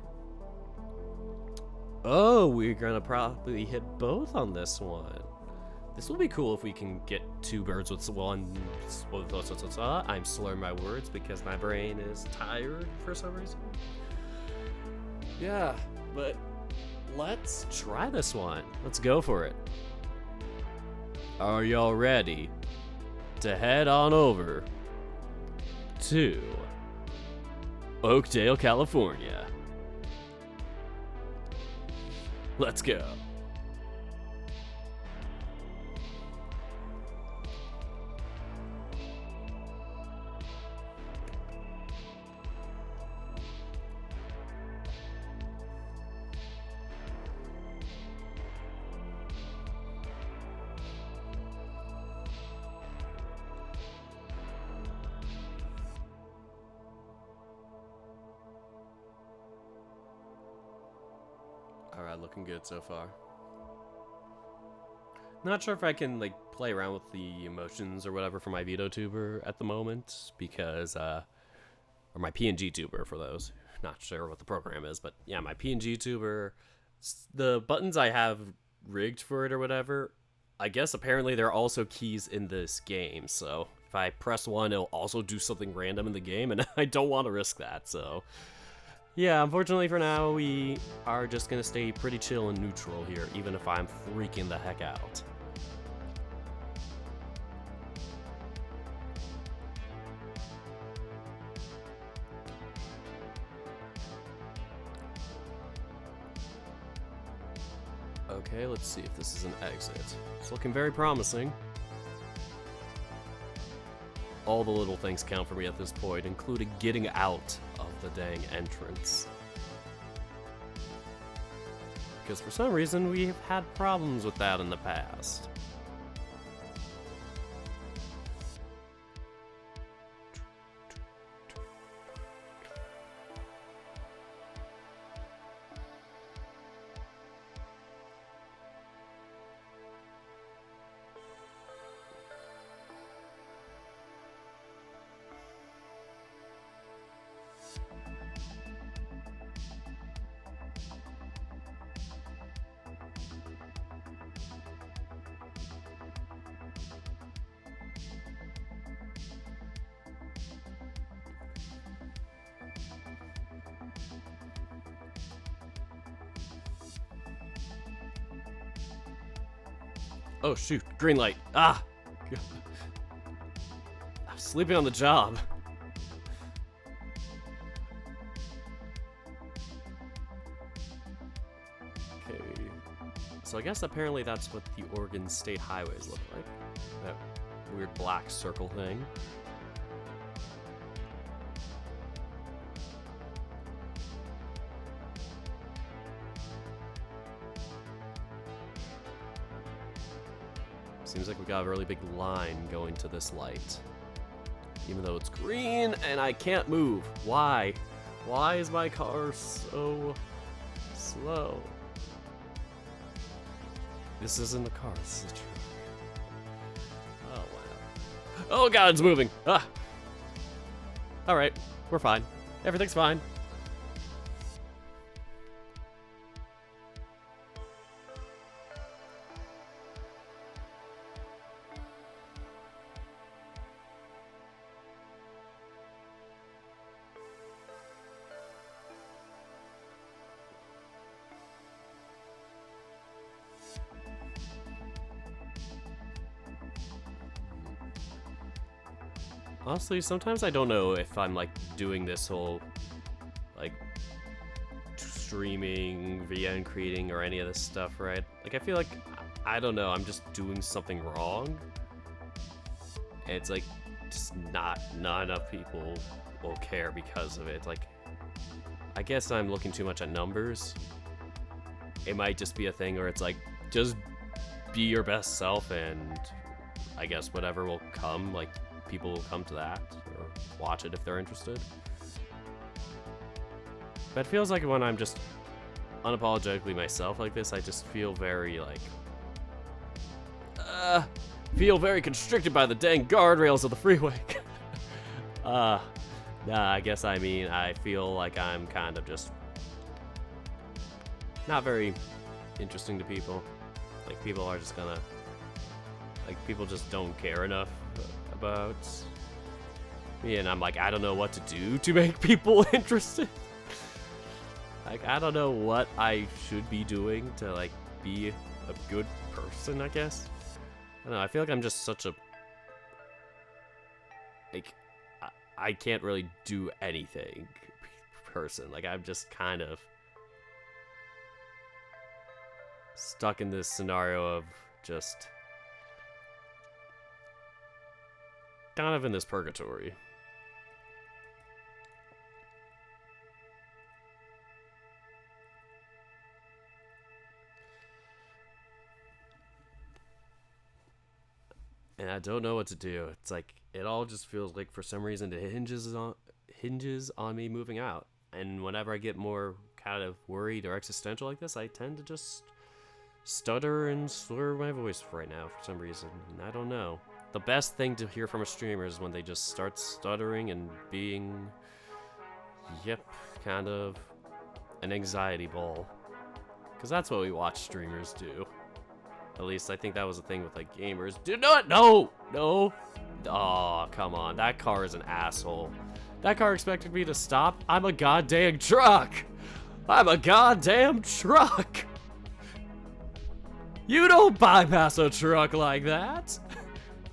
Oh, we're gonna probably hit both on this one. This will be cool if we can get two birds with one. I'm slurring my words because my brain is tired for some reason. Yeah, but let's try this one. Let's go for it. Are y'all ready to head on over to Oakdale, California? Let's go. Alright, looking good so far. Not sure if I can like play around with the emotions or whatever for my VideoTuber at the moment because or my PNG tuber for those. Not sure what the program is, but yeah, my PNG tuber, the buttons I have rigged for it or whatever, I guess apparently there are also keys in this game, so if I press one, it'll also do something random in the game, and I don't want to risk that, so yeah, unfortunately for now, we are just gonna stay pretty chill and neutral here, even if I'm freaking the heck out. Okay, let's see if this is an exit. It's looking very promising. All the little things count for me at this point, including getting out of the dang entrance. Because for some reason, we've had problems with that in the past. Oh shoot, green light. Ah! I'm sleeping on the job. Okay. So I guess apparently that's what the Oregon State highways look like. That weird black circle thing. Seems like we got a really big line going to this light. Even though it's green and I can't move. Why? Why is my car so slow? This isn't a car, this is a truck. Oh, wow. Oh god, it's moving! Ah! Alright, we're fine. Everything's fine. Honestly, sometimes I don't know if I'm like doing this whole like streaming, VN creating, or any of this stuff right. Like I feel like I don't know, I'm just doing something wrong. And it's like just not enough people will care because of it. Like I guess I'm looking too much at numbers. It might just be a thing where it's like just be your best self, and I guess whatever will come, like people will come to that or watch it if they're interested. But it feels like when I'm just unapologetically myself like this, I just feel very like feel very constricted by the dang guardrails of the freeway. Nah, I guess I mean I feel like I'm kind of just not very interesting to people. Like people are just gonna, like people just don't care enough about me, and I'm like, I don't know what to do to make people interested. Like I don't know what I should be doing to like be a good person, I guess. I don't know, I feel like I'm just such a like I can't really do anything person. Like I'm just kind of stuck in this scenario of just kind of in this purgatory. And I don't know what to do. It's like it all just feels like for some reason it hinges on me moving out. And whenever I get more kind of worried or existential like this, I tend to just stutter and slur my voice right now for some reason. And I don't know. The best thing to hear from a streamer is when they just start stuttering and being, yep, kind of an anxiety ball. Because that's what we watch streamers do. At least I think that was a thing with like gamers. Do not, no. Oh, come on. That car is an asshole. That car expected me to stop. I'm a goddamn truck. I'm a goddamn truck. You don't bypass a truck like that.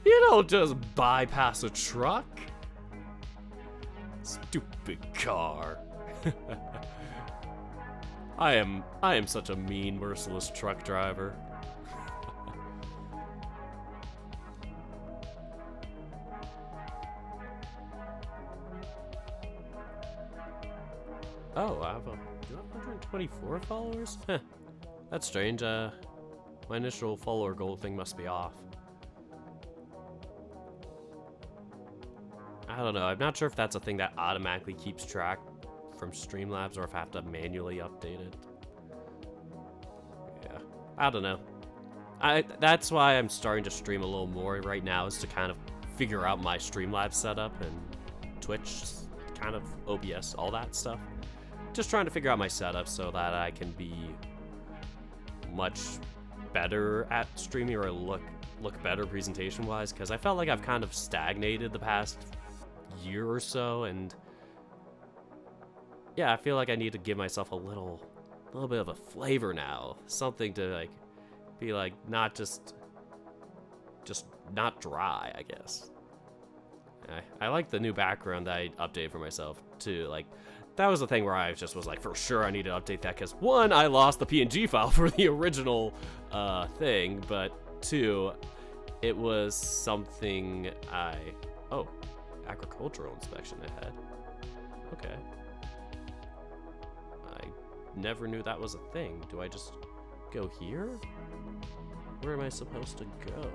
You don't just bypass a truck. Stupid car. I am such a mean, merciless truck driver. Oh, I have 124 followers? Huh. That's strange. My initial follower goal thing must be off. I don't know. I'm not sure if that's a thing that automatically keeps track from Streamlabs or if I have to manually update it. Yeah, I don't know. That's why I'm starting to stream a little more right now, is to kind of figure out my Streamlabs setup and Twitch, kind of OBS, all that stuff. Just trying to figure out my setup so that I can be much better at streaming, or look better presentation-wise, because I felt like I've kind of stagnated the past year or so, and yeah, I feel like I need to give myself a little bit of a flavor now, something to like be like not just not dry, I guess. I like the new background that I updated for myself too. Like that was the thing where I just was like, for sure I need to update that, because one, I lost the PNG file for the original thing, but two, it was something oh, agricultural inspection ahead. Okay. I never knew that was a thing. Do I just go here? Where am I supposed to go?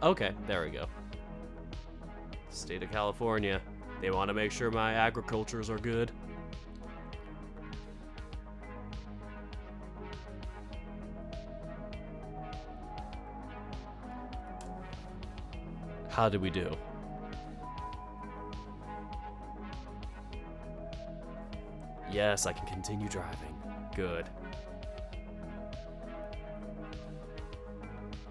Okay, there we go. State of California. They want to make sure my agricultures are good. How did we do? Yes, I can continue driving. Good.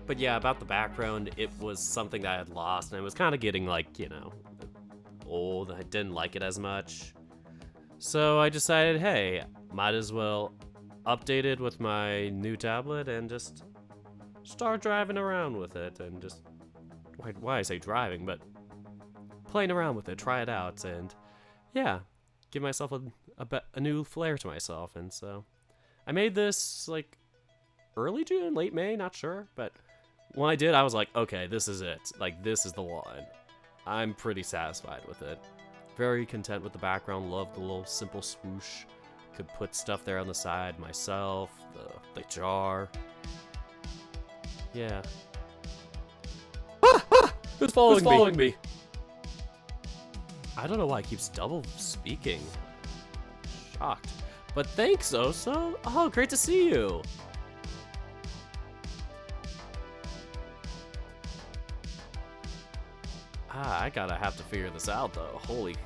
But yeah, about the background, it was something that I had lost, and it was kind of getting, like, you know, old. I didn't like it as much. So I decided, hey, might as well update it with my new tablet and just start driving around with it and just, why I say driving, but playing around with it, try it out, and yeah, give myself a new flair to myself. And so I made this like early June, late May, not sure, but when I did, I was like, okay, this is it. Like, this is the one. I'm pretty satisfied with it. Very content with the background. Love the little simple swoosh. Could put stuff there on the side myself. The jar. Yeah. Who's following me? I don't know why it keeps double speaking. Shocked. But thanks, Oso. Oh, great to see you. I gotta have to figure this out, though. Holy...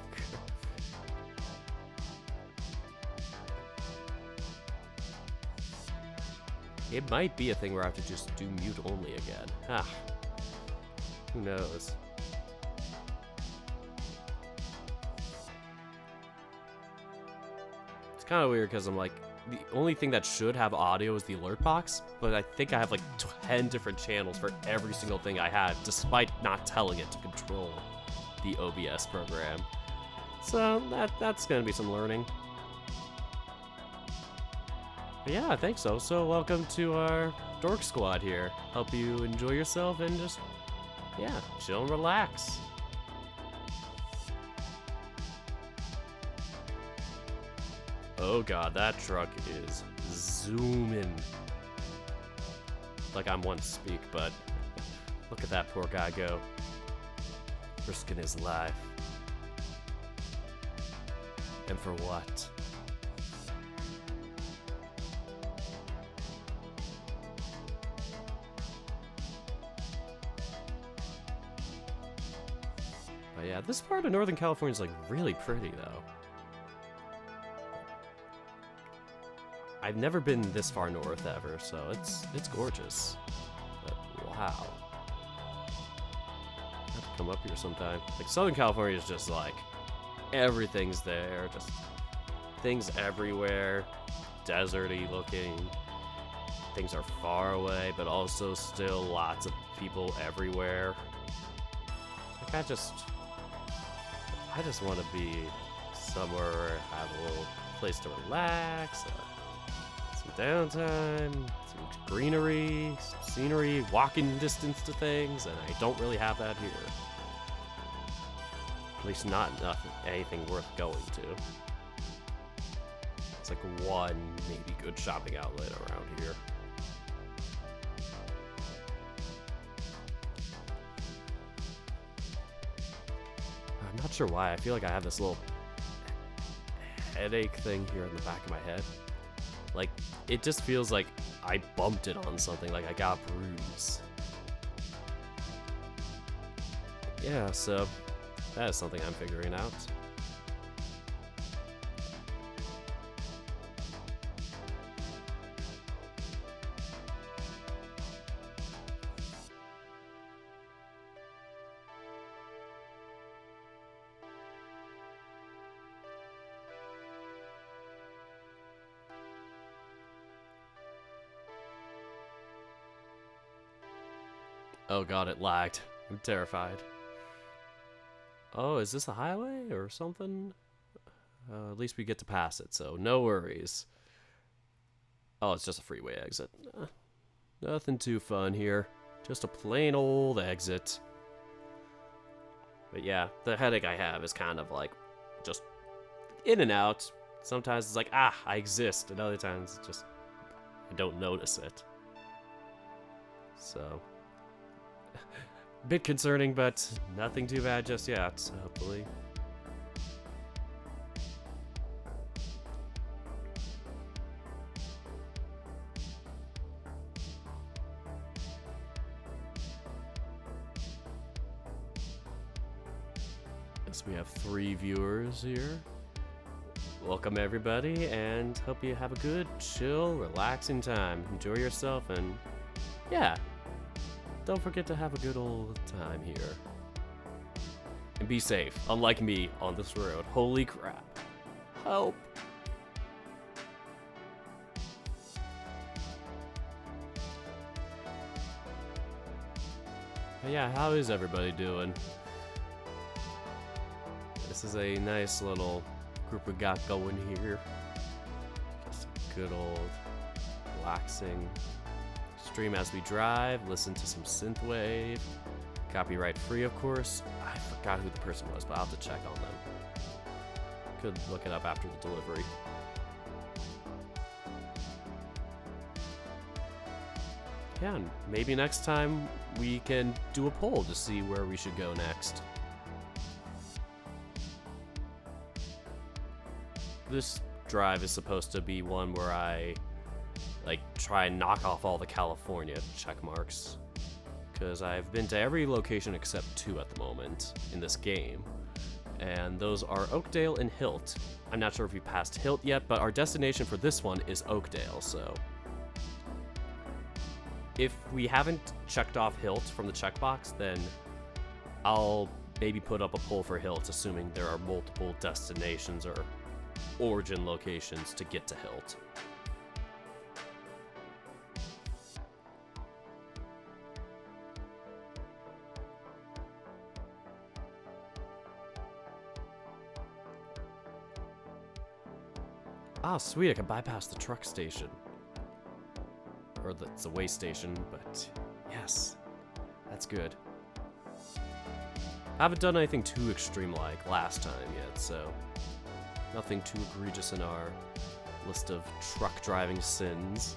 It might be a thing where I have to just do mute only again. Who knows? It's kind of weird because I'm like, the only thing that should have audio is the alert box, but I think I have like 10 different channels for every single thing I have, despite not telling it to control the OBS program. So that's gonna be some learning. But yeah, thanks, so welcome to our Dork Squad here. Hope you enjoy yourself and just, yeah, chill and relax. Oh god, that truck is zooming. Like I'm one to speak, but look at that poor guy go. Risking his life. And for what? But yeah, this part of Northern California is like really pretty though. I've never been this far north ever, so it's gorgeous. But wow. I have to come up here sometime. Like Southern California is just like everything's there, just things everywhere, deserty looking. Things are far away, but also still lots of people everywhere. Like I just want to be somewhere where I have a little place to relax. Some downtime, some greenery, some scenery, walking distance to things, and I don't really have that here. At least not anything worth going to. It's like one maybe good shopping outlet around here. I'm not sure why. I feel like I have this little headache thing here in the back of my head. Like, it just feels like I bumped it on something, like I got a bruise. Yeah, so that is something I'm figuring out. Oh god, it lagged. I'm terrified. Oh, is this a highway or something? At least we get to pass it, so no worries. Oh, it's just a freeway exit. Nothing too fun here. Just a plain old exit. But yeah, the headache I have is kind of like just in and out. Sometimes it's like, I exist. And other times it's just, I don't notice it. So... bit concerning, but nothing too bad just yet, hopefully. Yes, we have 3 viewers here. Welcome everybody, and hope you have a good, chill, relaxing time. Enjoy yourself, and yeah. Don't forget to have a good old time here. And be safe, unlike me on this road. Holy crap. Help. But yeah, how is everybody doing? This is a nice little group we got going here. Just a good old relaxing stream as we drive, listen to some synthwave. Copyright free, of course. I forgot who the person was, but I'll have to check on them. Could look it up after the delivery. Yeah, and maybe next time we can do a poll to see where we should go next. This drive is supposed to be one where I like try and knock off all the California check marks, because I've been to every location except 2 at the moment in this game, and those are Oakdale and Hilt. I'm not sure if we passed Hilt yet, but our destination for this one is Oakdale, so if we haven't checked off Hilt from the checkbox, then I'll maybe put up a poll for Hilt, assuming there are multiple destinations or origin locations to get to Hilt. Ah, sweet, I can bypass the truck station. Or it's a way station, but yes, that's good. I haven't done anything too extreme like last time yet, so nothing too egregious in our list of truck driving sins.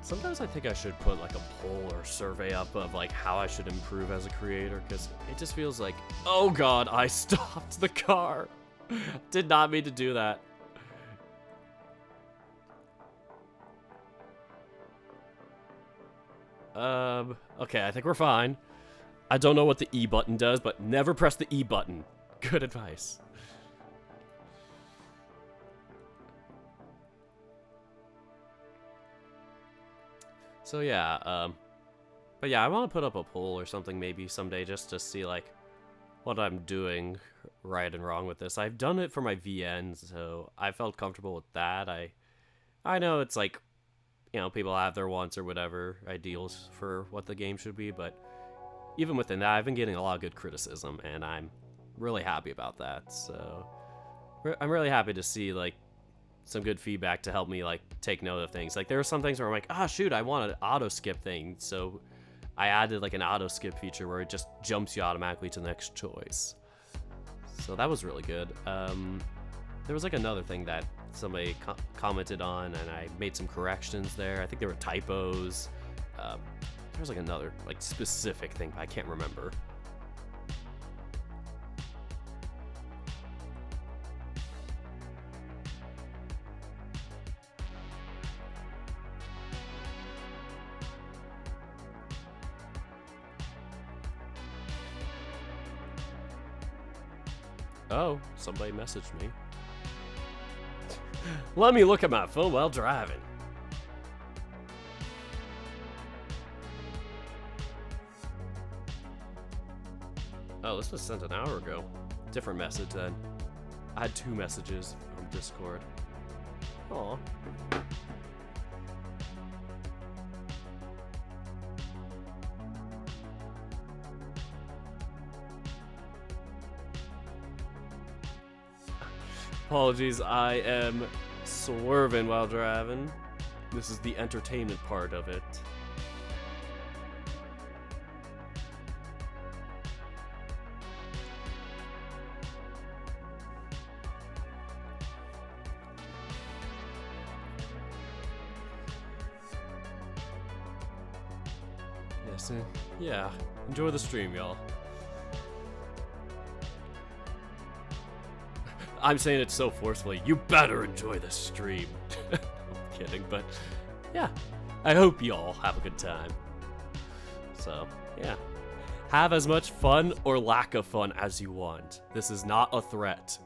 Sometimes I think I should put like a poll or survey up of like how I should improve as a creator, because it just feels like, oh god, I stopped the car. Did not mean to do that. Okay, I think we're fine. I don't know what the E button does, but never press the E button. Good advice. So yeah, but yeah, I want to put up a poll or something maybe someday just to see like what I'm doing right and wrong with this. I've done it for my VN, so I felt comfortable with that. I know it's like, you know, people have their wants or whatever ideals for what the game should be, but even within that, I've been getting a lot of good criticism, and I'm really happy about that. So I'm really happy to see like some good feedback to help me like take note of things. Like there are some things where I'm like, ah, shoot, I want an auto skip thing, so I added like an auto skip feature where it just jumps you automatically to the next choice. So that was really good. There was like another thing that somebody commented on, and I made some corrections there. I think there were typos. There was like another like specific thing, but I can't remember. Oh, somebody messaged me. Let me look at my phone while driving. Oh, this was sent an hour ago. Different message then. I had 2 messages from Discord. Aw. Apologies, I am swerving while driving. This is the entertainment part of it. Yes, yeah. Enjoy the stream, y'all. I'm saying it so forcefully. You better enjoy the stream. I'm kidding, but yeah. I hope y'all have a good time. So, yeah. Have as much fun or lack of fun as you want. This is not a threat.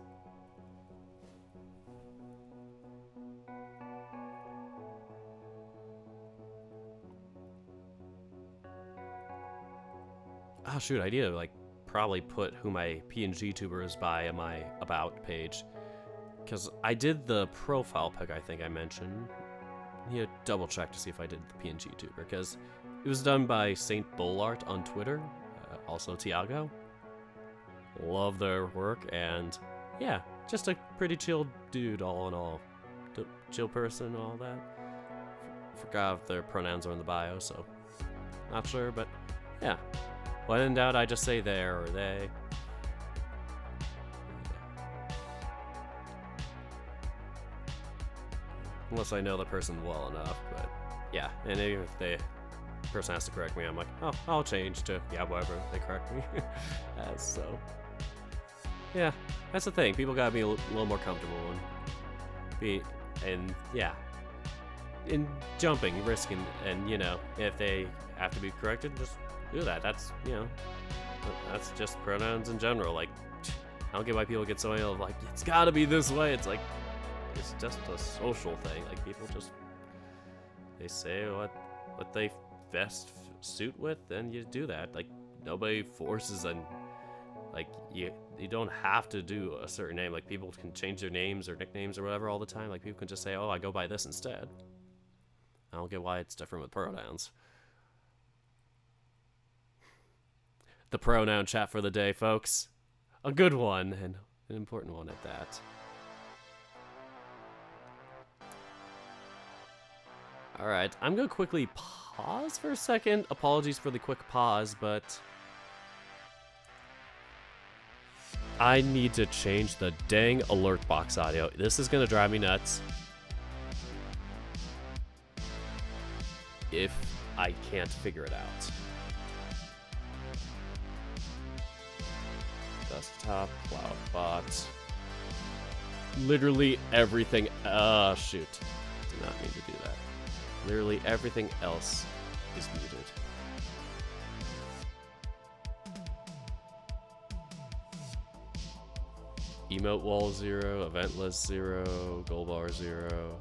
Oh shoot, I need to like probably put who my PNG tuber is by on my about page, because I did the profile pic I think I mentioned. I need to double check to see if I did the PNG tuber, because it was done by Saint Bullart on Twitter, also Tiago. Love their work, and yeah, just a pretty chill dude all in all. Chill person and all that. Forgot if their pronouns are in the bio, so not sure, but yeah. When in doubt, I just say there or they. Unless I know the person well enough, but yeah. And even if the person has to correct me, I'm like, oh, I'll change to yeah, whatever they correct me as. So yeah, that's the thing. People gotta be a little more comfortable and yeah, in jumping, risking, and you know, if they have to be corrected, just do that. That's, you know, that's just pronouns in general. Like, I don't get why people get so ill. Like, it's gotta be this way. It's like, it's just a social thing. Like, people just, they say what they best suit with, and you do that. Like, nobody forces and like you don't have to do a certain name. Like, people can change their names or nicknames or whatever all the time. Like, people can just say, oh, I go by this instead. I don't get why it's different with pronouns. The pronoun chat for the day, folks. A good one, and an important one at that. Alright, I'm gonna quickly pause for a second. Apologies for the quick pause, but I need to change the dang alert box audio. This is gonna drive me nuts if I can't figure it out. Desktop, CloudBot. Literally everything. Shoot. Did not mean to do that. Literally everything else is muted. Emote wall 0, event list 0, goal bar 0.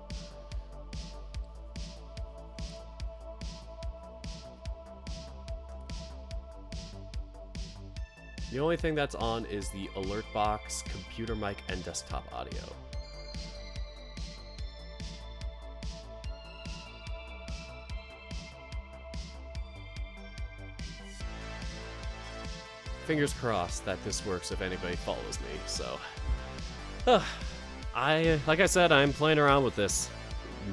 The only thing that's on is the alert box, computer mic, and desktop audio. Fingers crossed that this works if anybody follows me, so. Like I said, I'm playing around with this.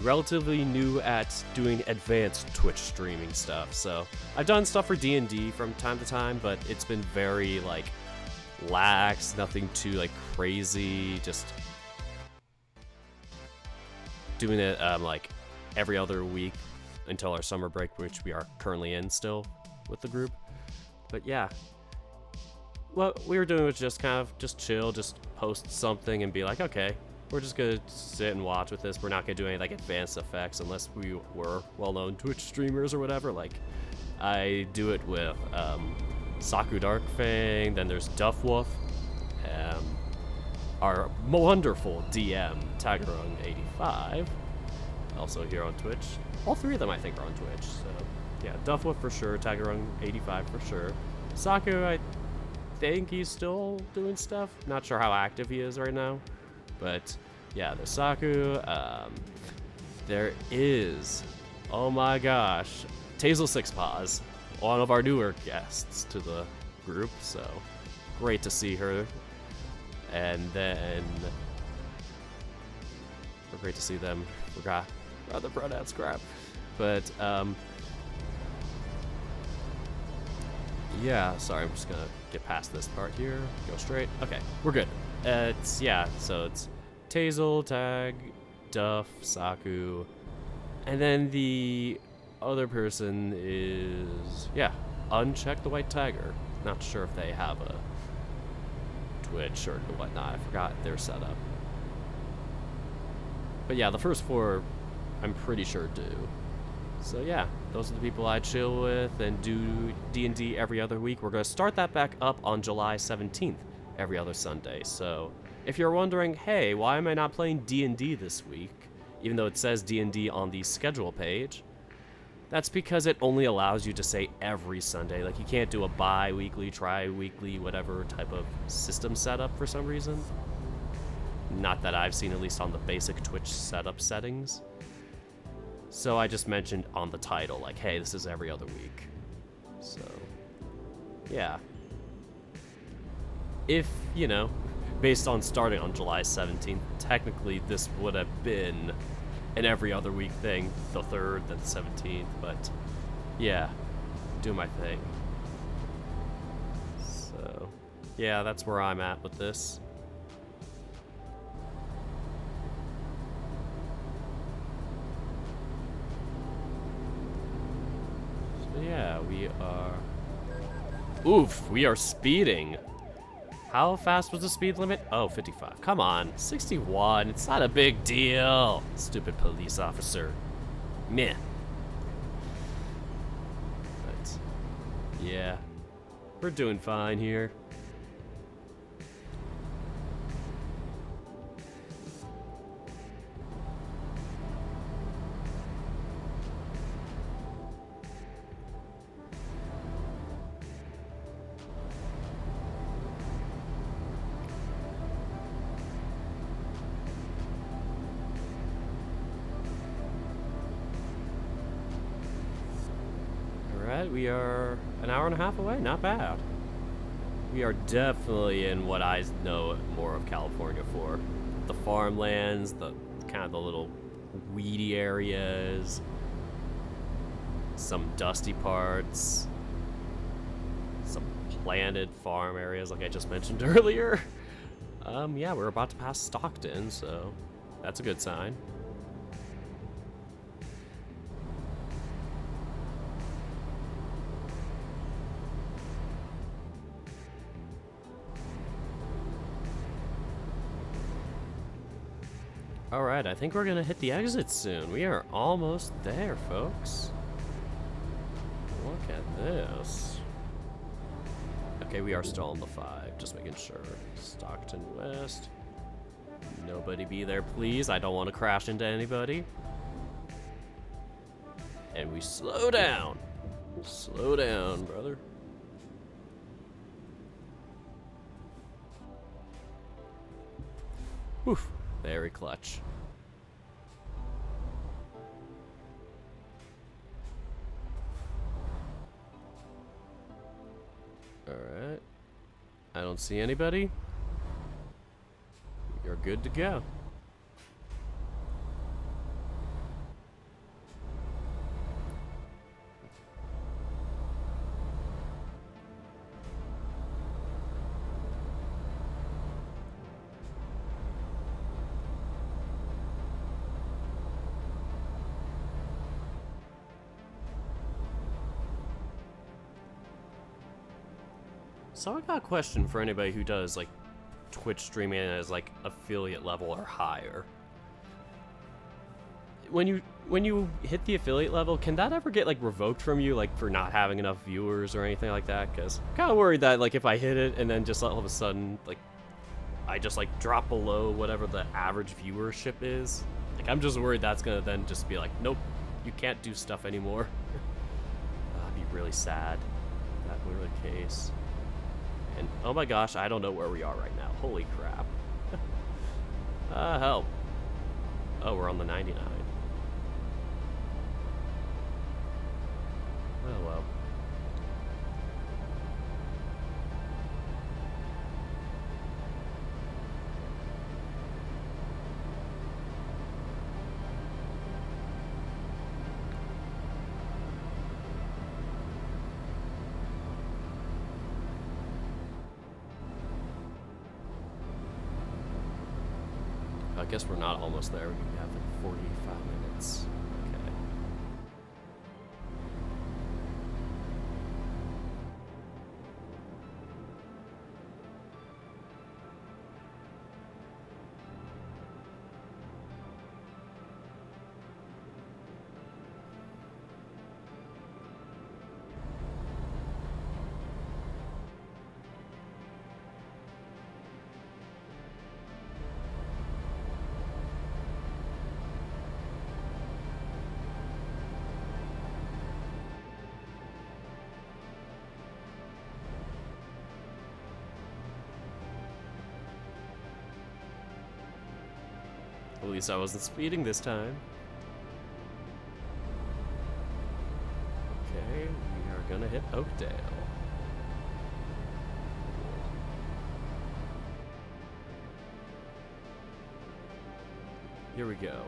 Relatively new at doing advanced Twitch streaming stuff, so I've done stuff for D&D from time to time, but it's been very like lax, nothing too like crazy, just doing it like every other week until our summer break, which we are currently in still with the group. But yeah, what we were doing was just kind of just chill, just post something and be like, okay, we're just gonna sit and watch with this. We're not gonna do any like advanced effects unless we were well-known Twitch streamers or whatever. Like, I do it with Saku Dark Fang, then there's Duff Wolf, our wonderful DM, Tagarung85, also here on Twitch. All three of them I think are on Twitch, so yeah, Duff Wolf for sure, Tagarung85 for sure. Saku, I think he's still doing stuff. Not sure how active he is right now. But yeah, there's Saku. There is, oh my gosh, Tazel Six Paws, one of our newer guests to the group. So great to see her. And then great to see them. Forgot the pronouns crap. But yeah, sorry, I'm just gonna get past this part here. Go straight. Okay, we're good. So it's Tazel, Tag, Duff, Saku, and then the other person is, yeah, Uncheck the White Tiger. Not sure if they have a Twitch or whatnot. I forgot their setup. But yeah, the first four, I'm pretty sure do. So yeah, those are the people I chill with and do D&D every other week. We're going to start that back up on July 17th, every other Sunday. So if you're wondering, hey, why am I not playing D&D this week, even though it says D&D on the schedule page, That's because it only allows you to say every Sunday. Like, you can't do a bi-weekly, tri-weekly, whatever type of system setup for some reason. Not that I've seen, at least on the basic Twitch setup settings. So I just mentioned on the title, like, hey, this is every other week. So, yeah. If, you know, based on starting on July 17th, technically this would have been an every other week thing, the 3rd, then the 17th, but yeah, do my thing. So, yeah, that's where I'm at with this. So yeah, we are... Oof, we are speeding. How fast was the speed limit? Oh, 55. Come on, 61. It's not a big deal. Stupid police officer. Meh. But, yeah. We're doing fine here. We are an hour and a half away. Not bad. We are definitely in what I know more of California for. The farmlands, the kind of the little weedy areas, some dusty parts, some planted farm areas like I just mentioned earlier. Yeah, we're about to pass Stockton, so that's a good sign. Alright, I think we're gonna hit the exit soon. We are almost there, folks. Look at this. Okay, we are still on the 5, just making sure. Stockton West. Nobody be there, please. I don't want to crash into anybody. And we slow down. Slow down, brother. Whew. Very clutch. Alright. I don't see anybody. You're good to go. So I got a question for anybody who does like Twitch streaming as like affiliate level or higher. When you hit the affiliate level, can that ever get like revoked from you, like for not having enough viewers or anything like that? Because I'm kind of worried that like if I hit it and then just all of a sudden like I just like drop below whatever the average viewership is, like I'm just worried that's gonna then just be like, nope, you can't do stuff anymore. That'd be really sad if that were the case. And oh my gosh, I don't know where we are right now. Holy crap. Help. Oh, we're on the 99. Oh well. I guess we're not almost there. We have like 45 minutes. Okay. At least I wasn't speeding this time. Okay, we are gonna hit Oakdale. Here we go.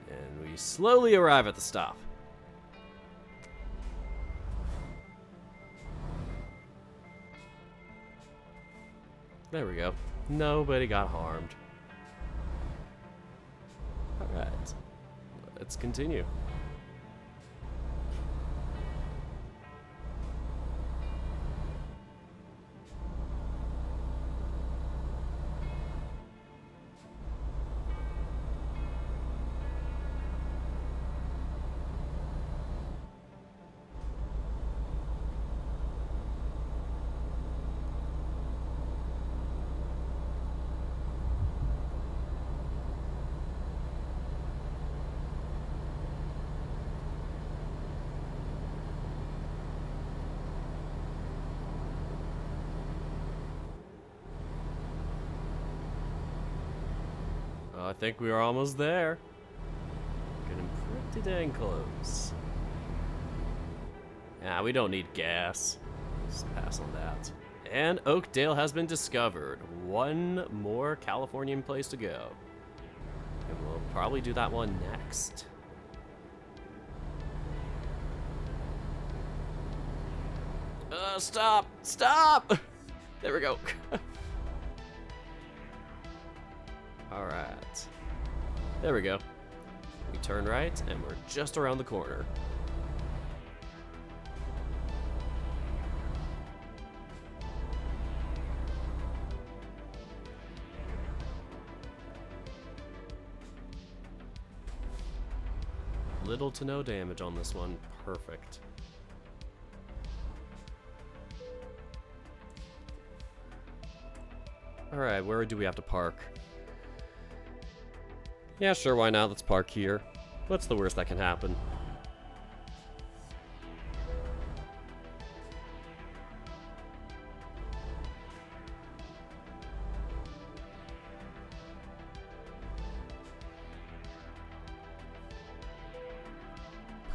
And we slowly arrive at the stop. There we go. Nobody got harmed. Alright. Let's continue. I think we are almost there. Getting pretty dang close. Yeah, we don't need gas. Just pass on that. And Oakdale has been discovered. One more Californian place to go. And we'll probably do that one next. Stop! Stop! There we go. Alright. There we go. We turn right, and we're just around the corner. Little to no damage on this one. Perfect. Alright, where do we have to park? Yeah, sure, why not? Let's park here. What's the worst that can happen?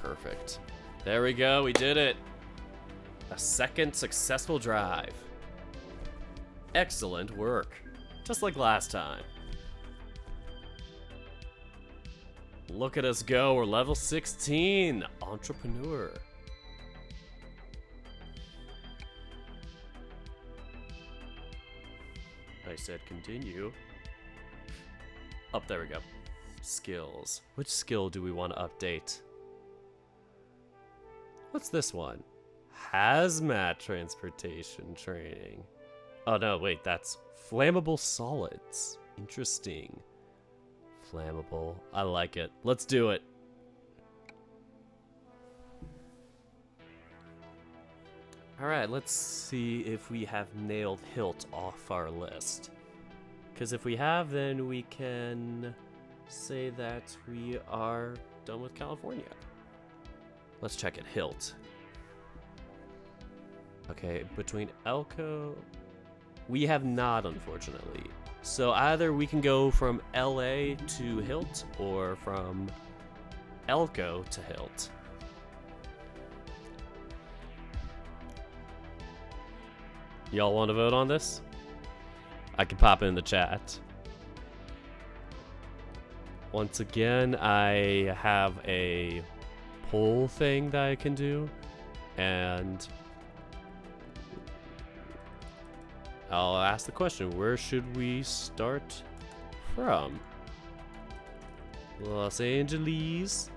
Perfect. There we go, we did it. A second successful drive. Excellent work. Just like last time. Look at us go, we're level 16. Entrepreneur. I said continue. Oh, there we go. Skills. Which skill do we want to update? What's this one? Hazmat transportation training. Oh no, wait, that's flammable solids. Interesting. Flammable. I like it. Let's do it. Alright, let's see if we have nailed Hilt off our list. Because if we have, then we can say that we are done with California. Let's check it. Hilt. Okay, between Elko... We have not, unfortunately. So either we can go from LA to Hilt, or from Elko to Hilt. Y'all want to vote on this? I can pop in the chat. Once again, I have a poll thing that I can do, and I'll ask the question, where should we start from? Los Angeles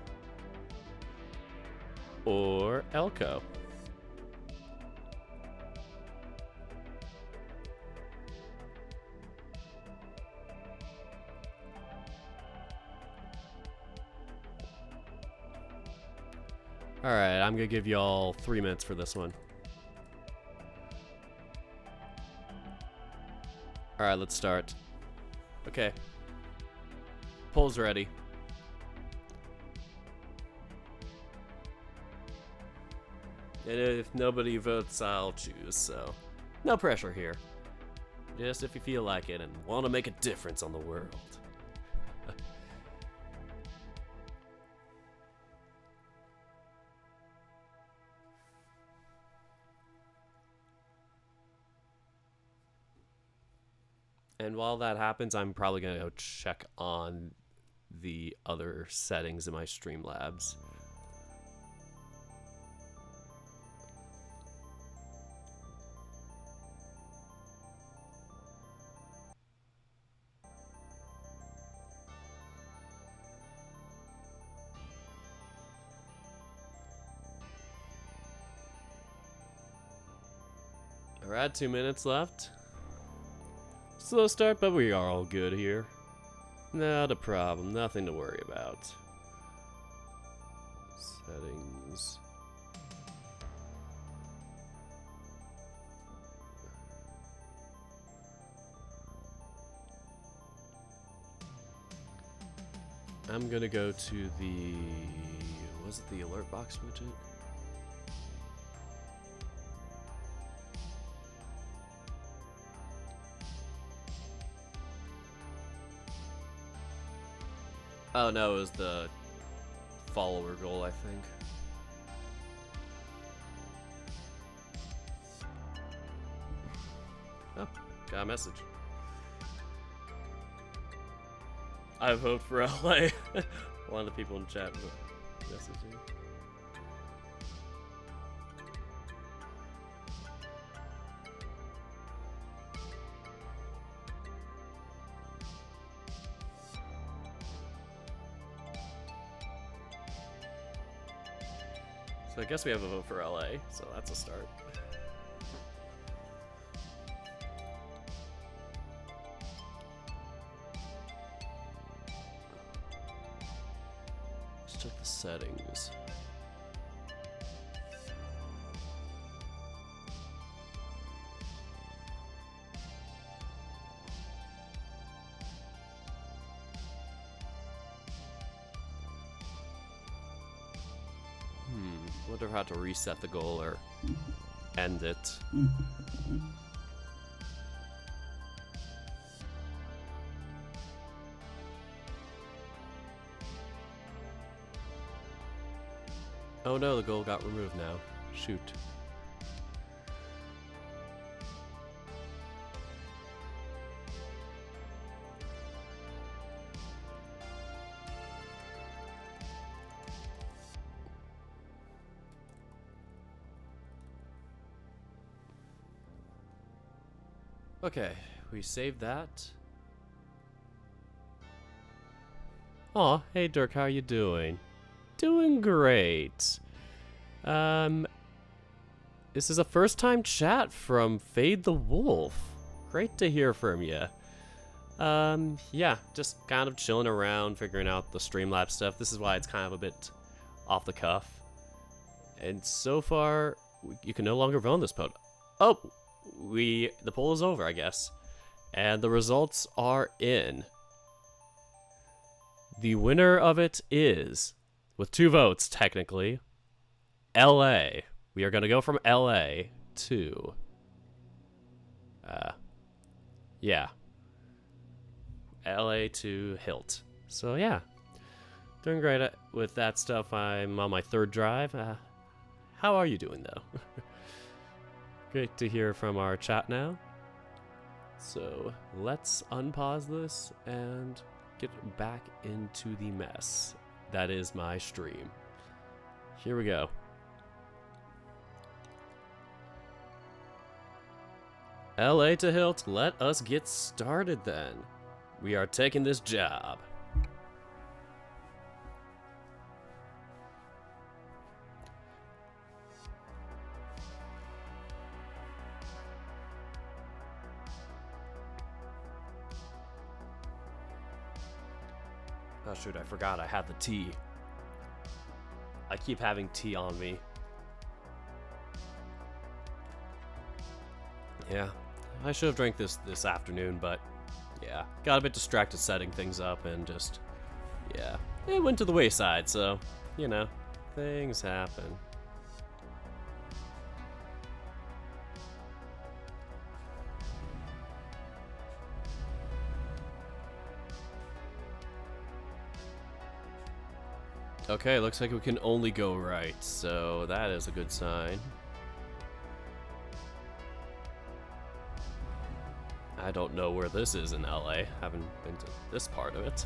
or Elko? Alright, I'm gonna give y'all 3 minutes for this one. Alright, let's start. Okay. Poll's ready. And if nobody votes, I'll choose, so no pressure here. Just if you feel like it and want to make a difference on the world. And while that happens, I'm probably going to go check on the other settings in my Streamlabs. We're at 2 minutes left. Slow start, but we are all good here. Not a problem, nothing to worry about. Settings. I'm gonna go to the... was it the alert box widget? Oh no, it was the follower goal, I think. Oh, got a message. I vote for LA. One of the people in chat messaging. So I guess we have a vote for LA, so that's a start. Let's check the settings. Wonder how to reset the goal or end it. Oh no, the goal got removed now. Shoot. Okay, we saved that. Aw, hey Dirk, how are you doing? Doing great. This is a first time chat from Fade the Wolf. Great to hear from you. Yeah, just kind of chilling around, figuring out the Streamlabs stuff. This is why it's kind of a bit off the cuff. And so far, you can no longer vote on this poll. Oh! The poll is over, I guess. And the results are in. The winner of it is, with 2 votes, technically, LA. We are going to go from LA to... yeah. LA to Hilt. So, yeah. Doing great with that stuff. I'm on my 3rd drive. How are you doing, though? Great to hear from our chat now. So let's unpause this and get back into the mess that is my stream. Here we go. LA to Hilt, let us get started then. We are taking this job. Oh shoot, I forgot I had the tea. I keep having tea on me. Yeah, I should have drank this afternoon, but yeah, got a bit distracted setting things up and just, yeah, it went to the wayside, so, you know, things happen. Okay, looks like we can only go right, so that is a good sign. I don't know where this is in LA. Haven't been to this part of it.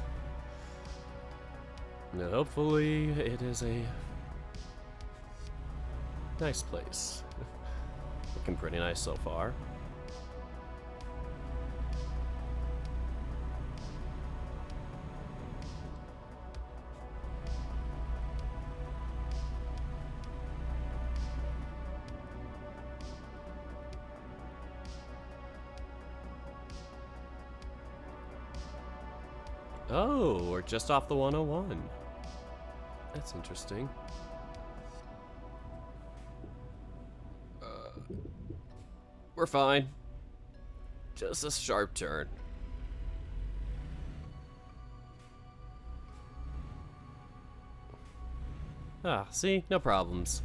And hopefully it is a nice place. Looking pretty nice so far. Oh, we're just off the 101. That's interesting. We're fine. Just a sharp turn. Ah, see? No problems.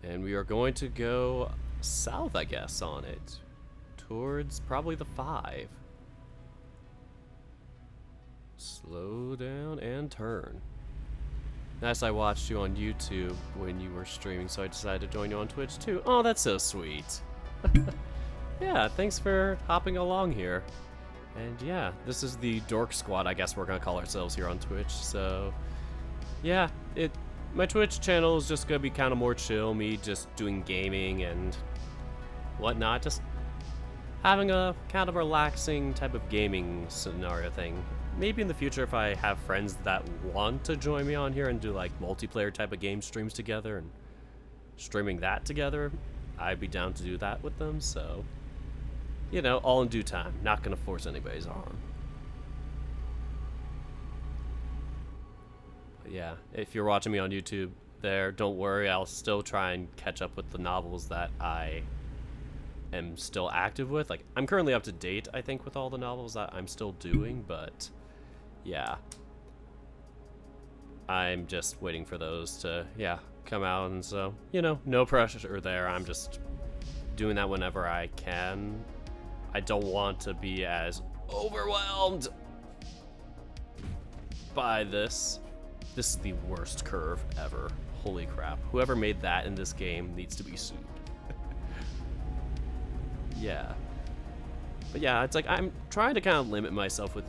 And we are going to go south, I guess, on it. Towards probably the 5. Slow down and turn. Nice, I watched you on YouTube when you were streaming, so I decided to join you on Twitch too. Oh, that's so sweet. Yeah, thanks for hopping along here. And yeah, this is the Dork Squad, I guess we're gonna call ourselves here on Twitch. So yeah, my Twitch channel is just gonna be kind of more chill, me just doing gaming and whatnot, just having a kind of relaxing type of gaming scenario thing. Maybe in the future, if I have friends that want to join me on here and do like multiplayer type of game streams together and streaming that together, I'd be down to do that with them. So, you know, all in due time. Not gonna force anybody's arm. But yeah, if you're watching me on YouTube there, don't worry. I'll still try and catch up with the novels that I am still active with. Like, I'm currently up to date, I think, with all the novels that I'm still doing, but yeah, I'm just waiting for those to, yeah, come out. And so, you know, no pressure there. I'm just doing that whenever I can. I don't want to be as overwhelmed by this. This is the worst curve ever. Holy crap. Whoever made that in this game needs to be sued. Yeah. But yeah, it's like I'm trying to kind of limit myself with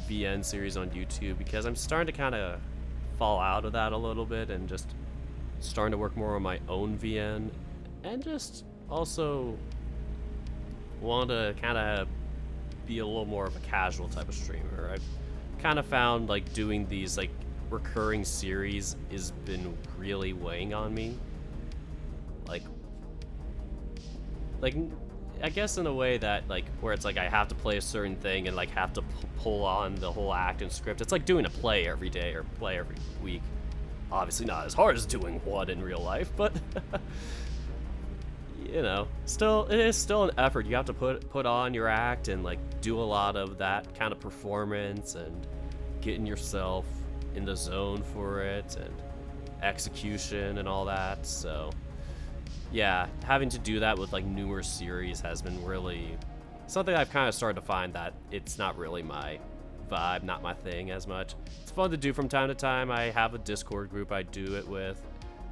VN series on YouTube because I'm starting to kind of fall out of that a little bit and just starting to work more on my own VN and just also want to kind of be a little more of a casual type of streamer. I've kind of found like doing these like recurring series has been really weighing on me. Like I guess in a way that like where it's like I have to play a certain thing and like have to pull on the whole act and script. It's like doing a play every day or play every week. Obviously not as hard as doing one in real life, but you know, still it is still an effort. You have to put on your act and like do a lot of that kind of performance and getting yourself in the zone for it and execution and all that. So yeah, having to do that with like newer series has been really something I've kind of started to find that it's not really my vibe, not my thing as much. It's fun to do from time to time. I have a Discord group I do it with,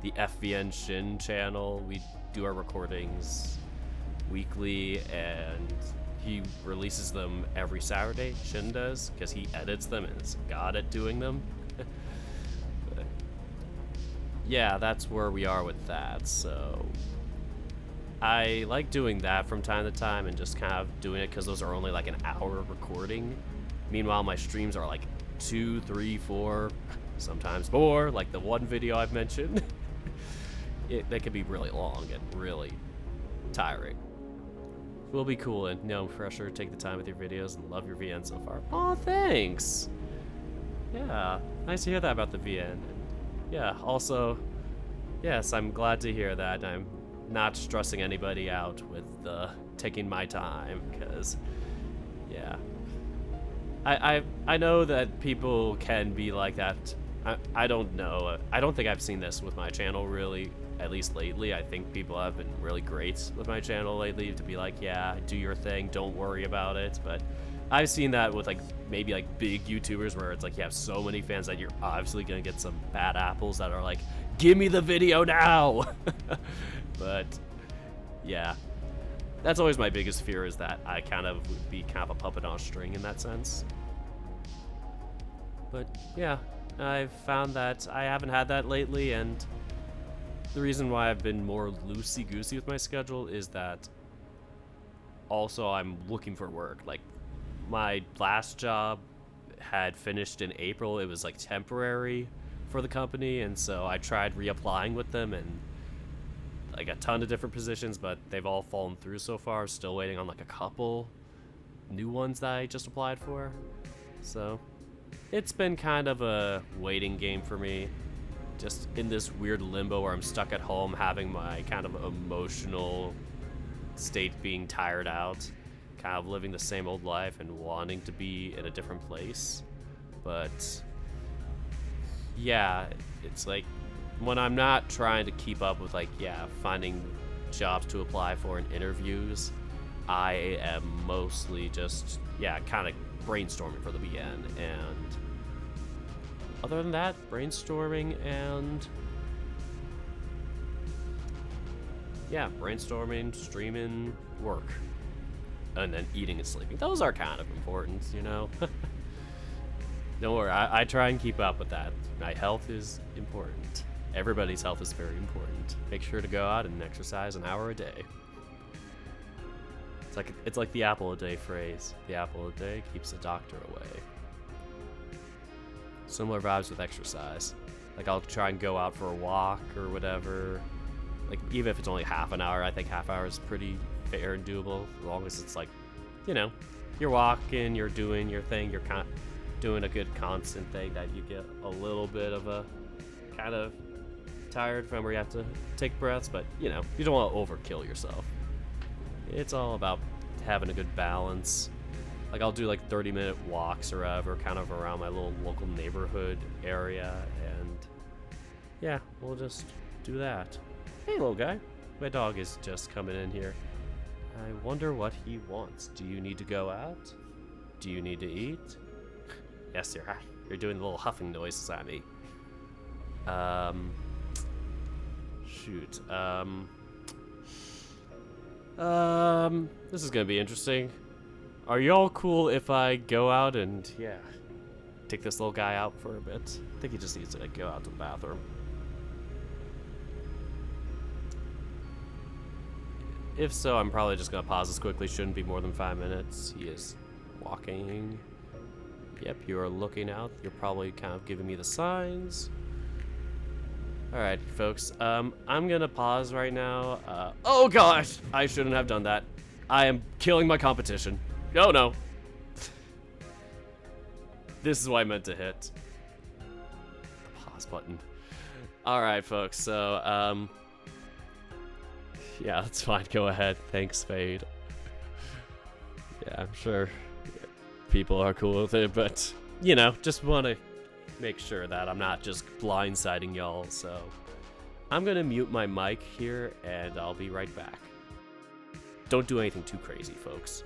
the FVN Shin channel. We do our recordings weekly and he releases them every Saturday, Shin does, because he edits them and is god at doing them. But yeah, that's where we are with that. So I like doing that from time to time and just kind of doing it because those are only like an hour of recording. Meanwhile, my streams are like 2, 3, 4, sometimes more, like the one video I've mentioned. They can be really long and really tiring. Will be cool and no pressure. Take the time with your videos and love your VN so far. Oh, thanks. Yeah, nice to hear that about the VN. Yeah, also, yes, I'm glad to hear that. I'm not stressing anybody out with taking my time, because yeah, I know that people can be like that. I don't know. I don't think I've seen this with my channel really at least lately. I think people have been really great with my channel lately to be like, yeah, do your thing, don't worry about it. But I've seen that with like maybe like big YouTubers where it's like you have so many fans that you're obviously gonna get some bad apples that are like, give me the video now. But yeah, that's always my biggest fear, is that I kind of would be kind of a puppet on a string in that sense. But yeah, I've found that I haven't had that lately, and the reason why I've been more loosey-goosey with my schedule is that also I'm looking for work. Like, my last job had finished in April. It was like temporary for the company, and so I tried reapplying with them, and like a ton of different positions, but they've all fallen through so far. Still waiting on like a couple new ones that I just applied for. So it's been kind of a waiting game for me, just in this weird limbo where I'm stuck at home having my kind of emotional state being tired out, kind of living the same old life and wanting to be in a different place. But yeah, it's like when I'm not trying to keep up with like, yeah, finding jobs to apply for and interviews, I am mostly just, yeah, kind of brainstorming for the weekend. And other than that, brainstorming and yeah, brainstorming, streaming, work, and then eating and sleeping. Those are kind of important, you know. Don't worry, I try and keep up with that. My health is important. Everybody's health is very important. Make sure to go out and exercise an hour a day. It's like the apple a day phrase. The apple a day keeps the doctor away. Similar vibes with exercise. Like, I'll try and go out for a walk or whatever. Like, even if it's only half an hour, I think half hour is pretty fair and doable, as long as it's like, you know, you're walking, you're doing your thing, you're doing a good constant thing that you get a little bit of a kind of tired from where you have to take breaths, but you know, you don't want to overkill yourself. It's all about having a good balance. Like, I'll do like 30-minute walks or whatever, kind of around my little local neighborhood area, and yeah, we'll just do that. Hey, little guy. My dog is just coming in here. I wonder what he wants. Do you need to go out? Do you need to eat? Yes, you're doing little huffing noises at me. Shoot. This is gonna be interesting. Are y'all cool if I go out and, yeah, take this little guy out for a bit? I think he just needs to go out to the bathroom. If so, I'm probably just gonna pause this quickly. Shouldn't be more than 5 minutes. He is walking. Yep, you are looking out. You're probably kind of giving me the signs. Alright, folks. I'm gonna pause right now. Oh gosh! I shouldn't have done that. I am killing my competition. No. This is what I meant to hit. The pause button. Alright, folks. So, yeah, that's fine. Go ahead. Thanks, Fade. Yeah, I'm sure people are cool with it, but, you know, just want to make sure that I'm not just blindsiding y'all, so I'm gonna mute my mic here, and I'll be right back. Don't do anything too crazy, folks.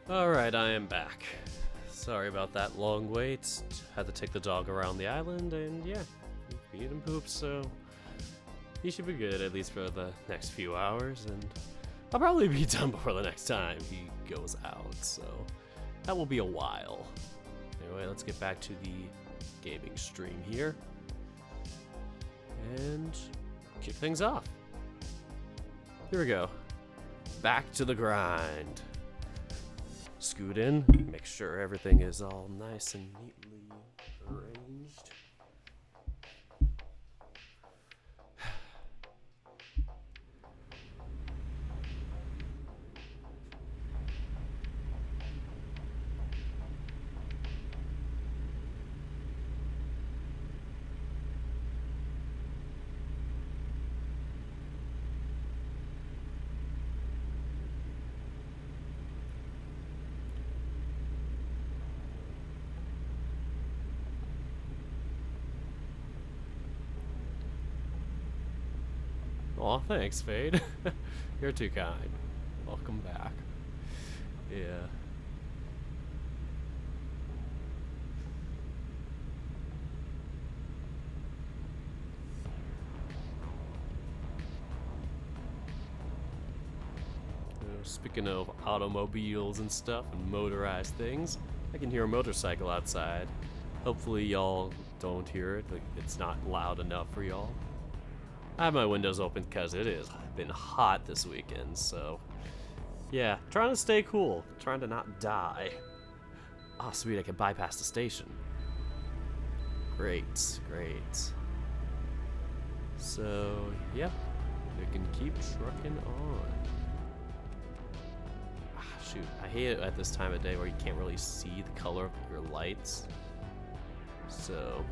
Alright, I am back. Sorry about that long wait. Had to take the dog around the island, and yeah, he peed and pooped, so he should be good at least for the next few hours, and I'll probably be done before the next time he goes out, so that will be a while. Anyway, let's get back to the gaming stream here and kick things off. Here we go. Back to the grind. Scoot in, make sure everything is all nice and neatly arranged. Aw, thanks, Fade. You're too kind. Welcome back. Yeah. Speaking of automobiles and stuff and motorized things, I can hear a motorcycle outside. Hopefully y'all don't hear it. Like, it's not loud enough for y'all. I have my windows open because it has been hot this weekend, so yeah, trying to stay cool, trying to not die. Ah, sweet, I can bypass the station. Great, great. So, yeah, we can keep trucking on. Ah, shoot, I hate it at this time of day where you can't really see the color of your lights. So,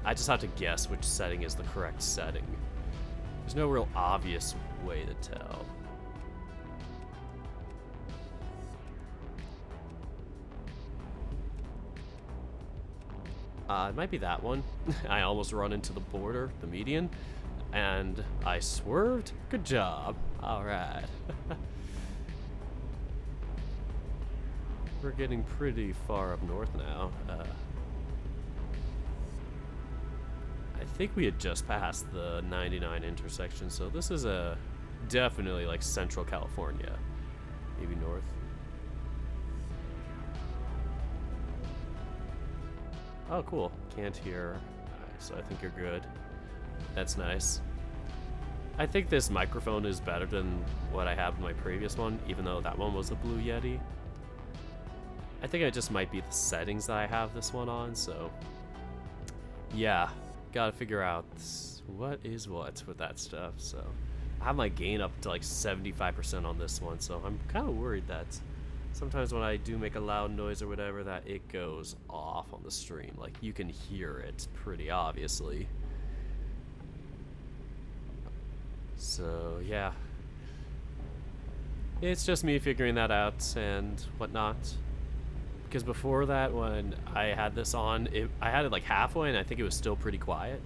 I just have to guess which setting is the correct setting. There's no real obvious way to tell. It might be that one. I almost run into the border, the median, and I swerved. Good job. Alright. We're getting pretty far up north now. I think we had just passed the 99 intersection, so this is definitely like Central California, maybe north. Oh, cool. Can't hear, so I think you're good. That's nice. I think this microphone is better than what I have in my previous one, even though that one was a Blue Yeti. I think it just might be the settings that I have this one on, so yeah. Gotta figure out what is what with that stuff. So I have my gain up to like 75% on this one, so I'm kind of worried that sometimes when I do make a loud noise or whatever, that it goes off on the stream. Like, you can hear it pretty obviously. So yeah, it's just me figuring that out and whatnot. Because before that, when I had this on, I had it like halfway, and I think it was still pretty quiet.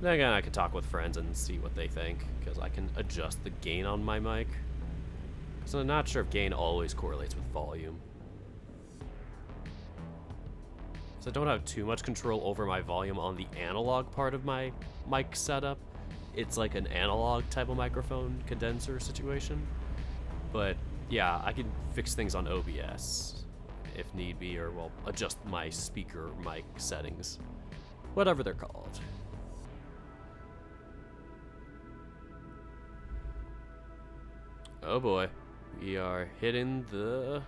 Then again, I could talk with friends and see what they think, because I can adjust the gain on my mic. So I'm not sure if gain always correlates with volume. So I don't have too much control over my volume on the analog part of my mic setup. It's like an analog type of microphone condenser situation. But yeah, I can fix things on OBS if need be, or well, adjust my speaker mic settings, whatever they're called. Oh boy, we are hitting the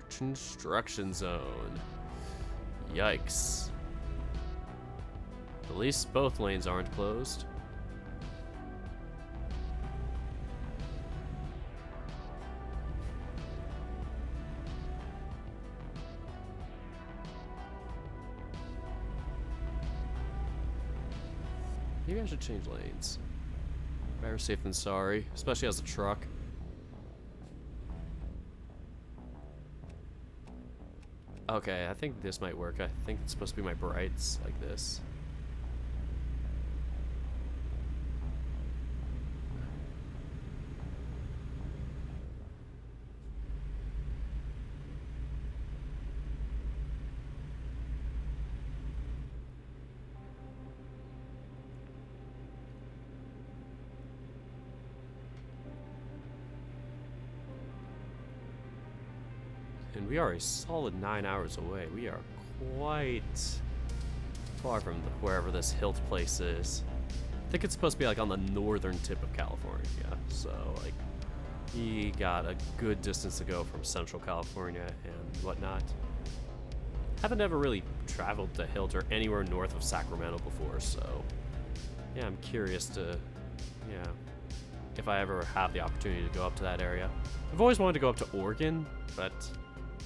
construction zone. Yikes. At least both lanes aren't closed. Maybe I should change lanes. Better safe than sorry, especially as a truck. Okay, I think this might work. I think it's supposed to be my brights, like this. And we are a solid 9 hours away. We are quite far from wherever this hilt place is. I think it's supposed to be like on the northern tip of California. So like we got a good distance to go from Central California and whatnot. Haven't ever really traveled to Hilt or anywhere north of Sacramento before, so yeah, I'm curious to, yeah, if I ever have the opportunity to go up to that area. I've always wanted to go up to Oregon, but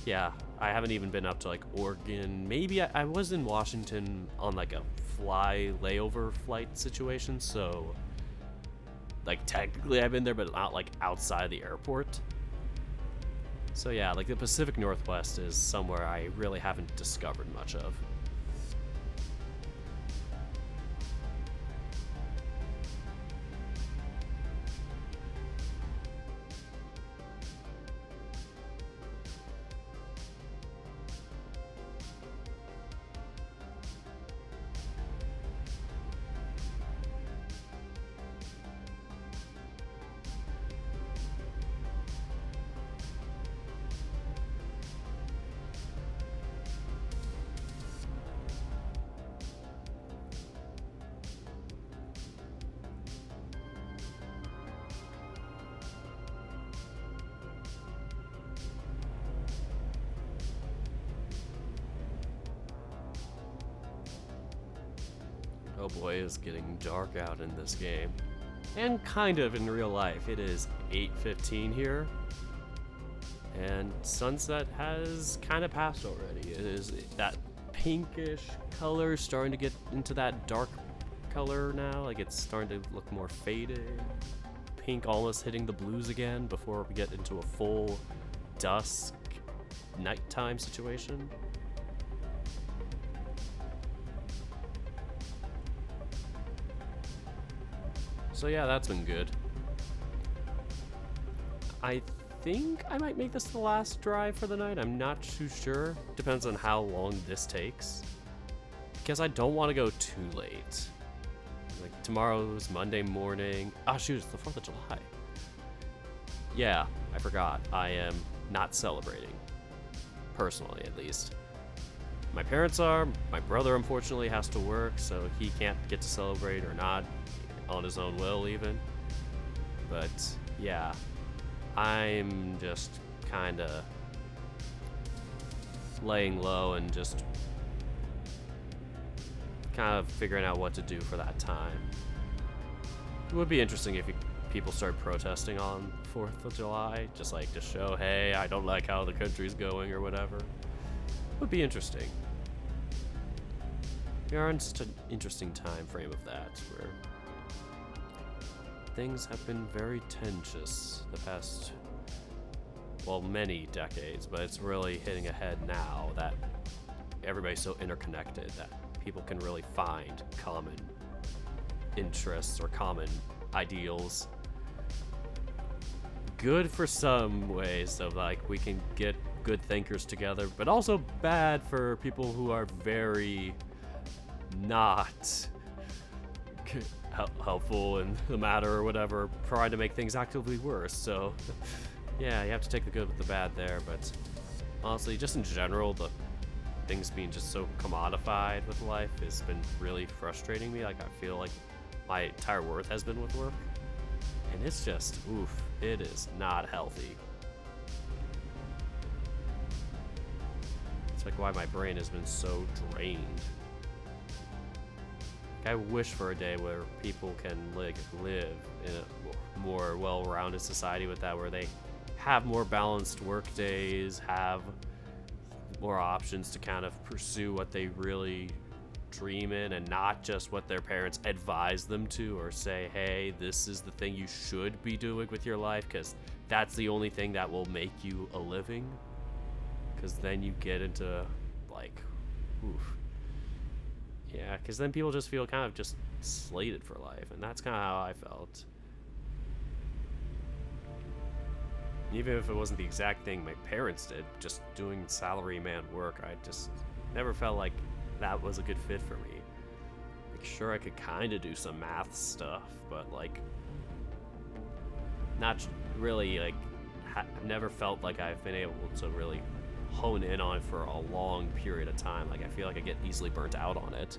yeah, I haven't even been up to like Oregon. Maybe I was in Washington on like a layover flight situation, so like technically I've been there, but not like outside the airport. So yeah, like the Pacific Northwest is somewhere I really haven't discovered much of. Oh boy, it's getting dark out in this game. And kind of in real life. It is 8:15 here. And sunset has kind of passed already. It is that pinkish color starting to get into that dark color now. Like it's starting to look more faded. Pink almost hitting the blues again before we get into a full dusk nighttime situation. So yeah, that's been good. I think I might make this the last drive for the night. I'm not too sure. Depends on how long this takes. Because I don't want to go too late. Like tomorrow's Monday morning. Oh shoot, it's the 4th of July. Yeah, I forgot. I am not celebrating. Personally, at least. My parents are. My brother unfortunately has to work, so he can't get to celebrate or not. On his own will even. But yeah, I'm just kind of laying low and just kind of figuring out what to do for that time. It would be interesting if people start protesting on 4th of July, just like to show, hey, I don't like how the country's going or whatever. It would be interesting. We are in such an interesting time frame of that, where things have been very tense the past, well, many decades, but it's really hitting a head now that everybody's so interconnected that people can really find common interests or common ideals. Good for some ways, so like we can get good thinkers together, but also bad for people who are very not helpful in the matter or whatever, trying to make things actively worse. So yeah, you have to take the good with the bad there, but honestly, just in general, the things being just so commodified with life has been really frustrating me. Like I feel like my entire worth has been with work, and it's just, oof, it is not healthy. It's like why my brain has been so drained. I wish for a day where people can live in a more well-rounded society with that, where they have more balanced work days, have more options to kind of pursue what they really dream in, and not just what their parents advise them to or say, hey, this is the thing you should be doing with your life because that's the only thing that will make you a living. Because then you get into like, oof. Yeah, because then people just feel kind of just slated for life, and that's kind of how I felt. Even if it wasn't the exact thing my parents did, just doing salaryman work, I just never felt like that was a good fit for me. Like, sure, I could kind of do some math stuff, but like, not really, like, I've never felt like I've been able to really hone in on it for a long period of time. Like, I feel like I get easily burnt out on it.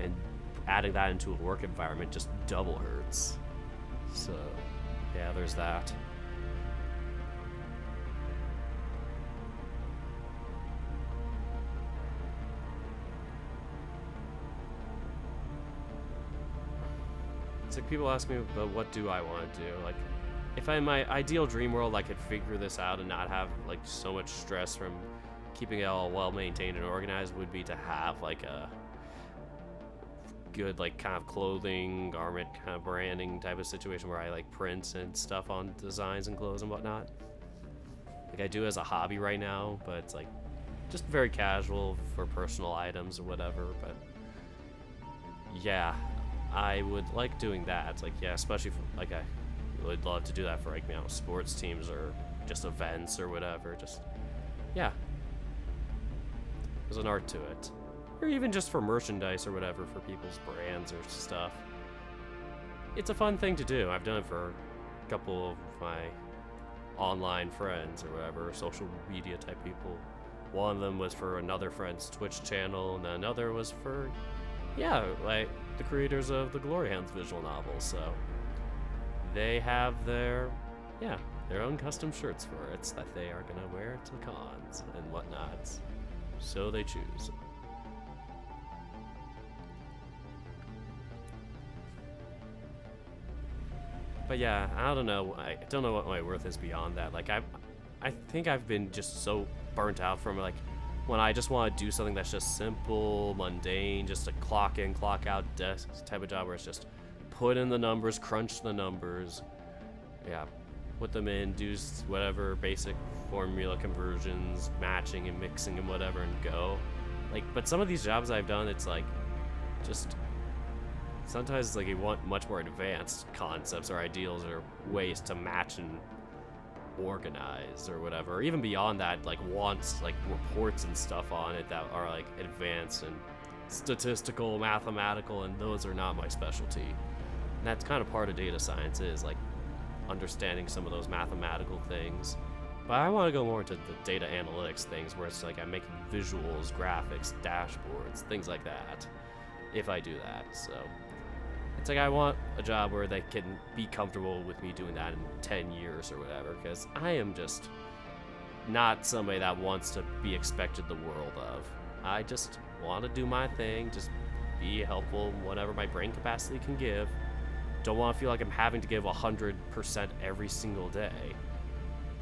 And adding that into a work environment just double hurts. So, yeah, there's that. It's like people ask me about what do I want to do. Like, if in my ideal dream world, I could figure this out and not have like so much stress from keeping it all well maintained and organized, would be to have like a good like kind of clothing, garment kind of branding type of situation where I like print and stuff on designs and clothes and whatnot. Like I do as a hobby right now, but it's like just very casual for personal items or whatever. But yeah, I would like doing that. It's like, yeah, especially for, like, I would love to do that for like, you know, sports teams or just events or whatever. Just, yeah, there's an art to it. Or even just for merchandise or whatever for people's brands or stuff. It's a fun thing to do. I've done it for a couple of my online friends or whatever, social media type people. One of them was for another friend's Twitch channel, and another was for, yeah, like the creators of the Glory Hounds visual novel. So they have their own custom shirts for it that they are gonna wear to cons and whatnot. So they choose. But yeah, I don't know. I don't know what my worth is beyond that. Like I think I've been just so burnt out from like when I just want to do something that's just simple, mundane, just a clock in, clock out desk type of job where it's just put in the numbers, crunch the numbers, yeah, put them in, do whatever basic formula conversions, matching and mixing and whatever, and go. Like, but some of these jobs I've done, it's like just sometimes it's like you want much more advanced concepts or ideals or ways to match and organize or whatever, or even beyond that, like wants like reports and stuff on it that are like advanced and statistical, mathematical, and those are not my specialty. And that's kind of part of data science, is like understanding some of those mathematical things. But I want to go more into the data analytics things where it's like I'm making visuals, graphics, dashboards, things like that, if I do that. So it's like I want a job where they can be comfortable with me doing that in 10 years or whatever, because I am just not somebody that wants to be expected the world of. I just want to do my thing, just be helpful whatever my brain capacity can give. Don't want to feel like I'm having to give 100% every single day.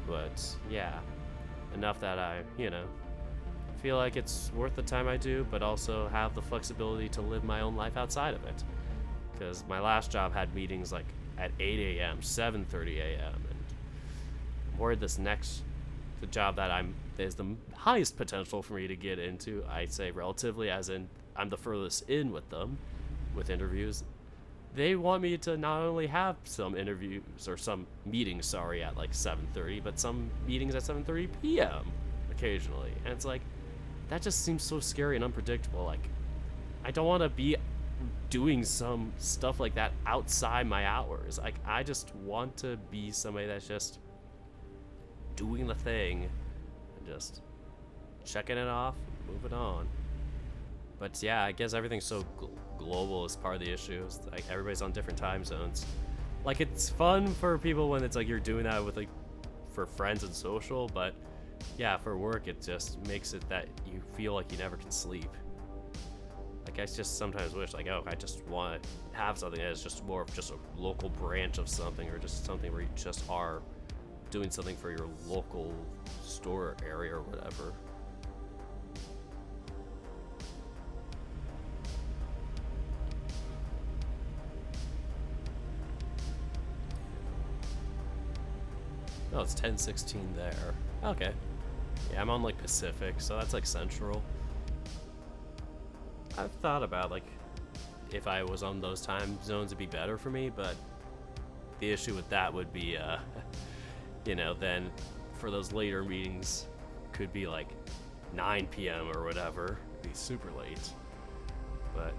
But yeah, enough that I, feel like it's worth the time I do, but also have the flexibility to live my own life outside of it. Because my last job had meetings like at 8 a.m., 7:30 a.m. And I'm worried this next job that there's the highest potential for me to get into, I say relatively, as in I'm the furthest in with them, with interviews. They want me to not only have some interviews or some meetings, at like 7:30, but some meetings at 7:30 p.m. occasionally. And it's like, that just seems so scary and unpredictable. Like, I don't want to be doing some stuff like that outside my hours. Like, I just want to be somebody that's just doing the thing and just checking it off and moving on. But yeah, I guess everything's so global is part of the issue. It's like everybody's on different time zones. Like, it's fun for people when it's like you're doing that with like for friends and social, but yeah, for work it just makes it that you feel like you never can sleep. Like, I just sometimes wish, like, I just want to have something that is just more of just a local branch of something, or just something where you just are doing something for your local store area or whatever. Oh, it's 10:16 there. Okay. Yeah, I'm on like Pacific, so that's like Central. I've thought about like if I was on those time zones it'd be better for me, but the issue with that would be then for those later meetings could be like 9 p.m. or whatever. It'd be super late. But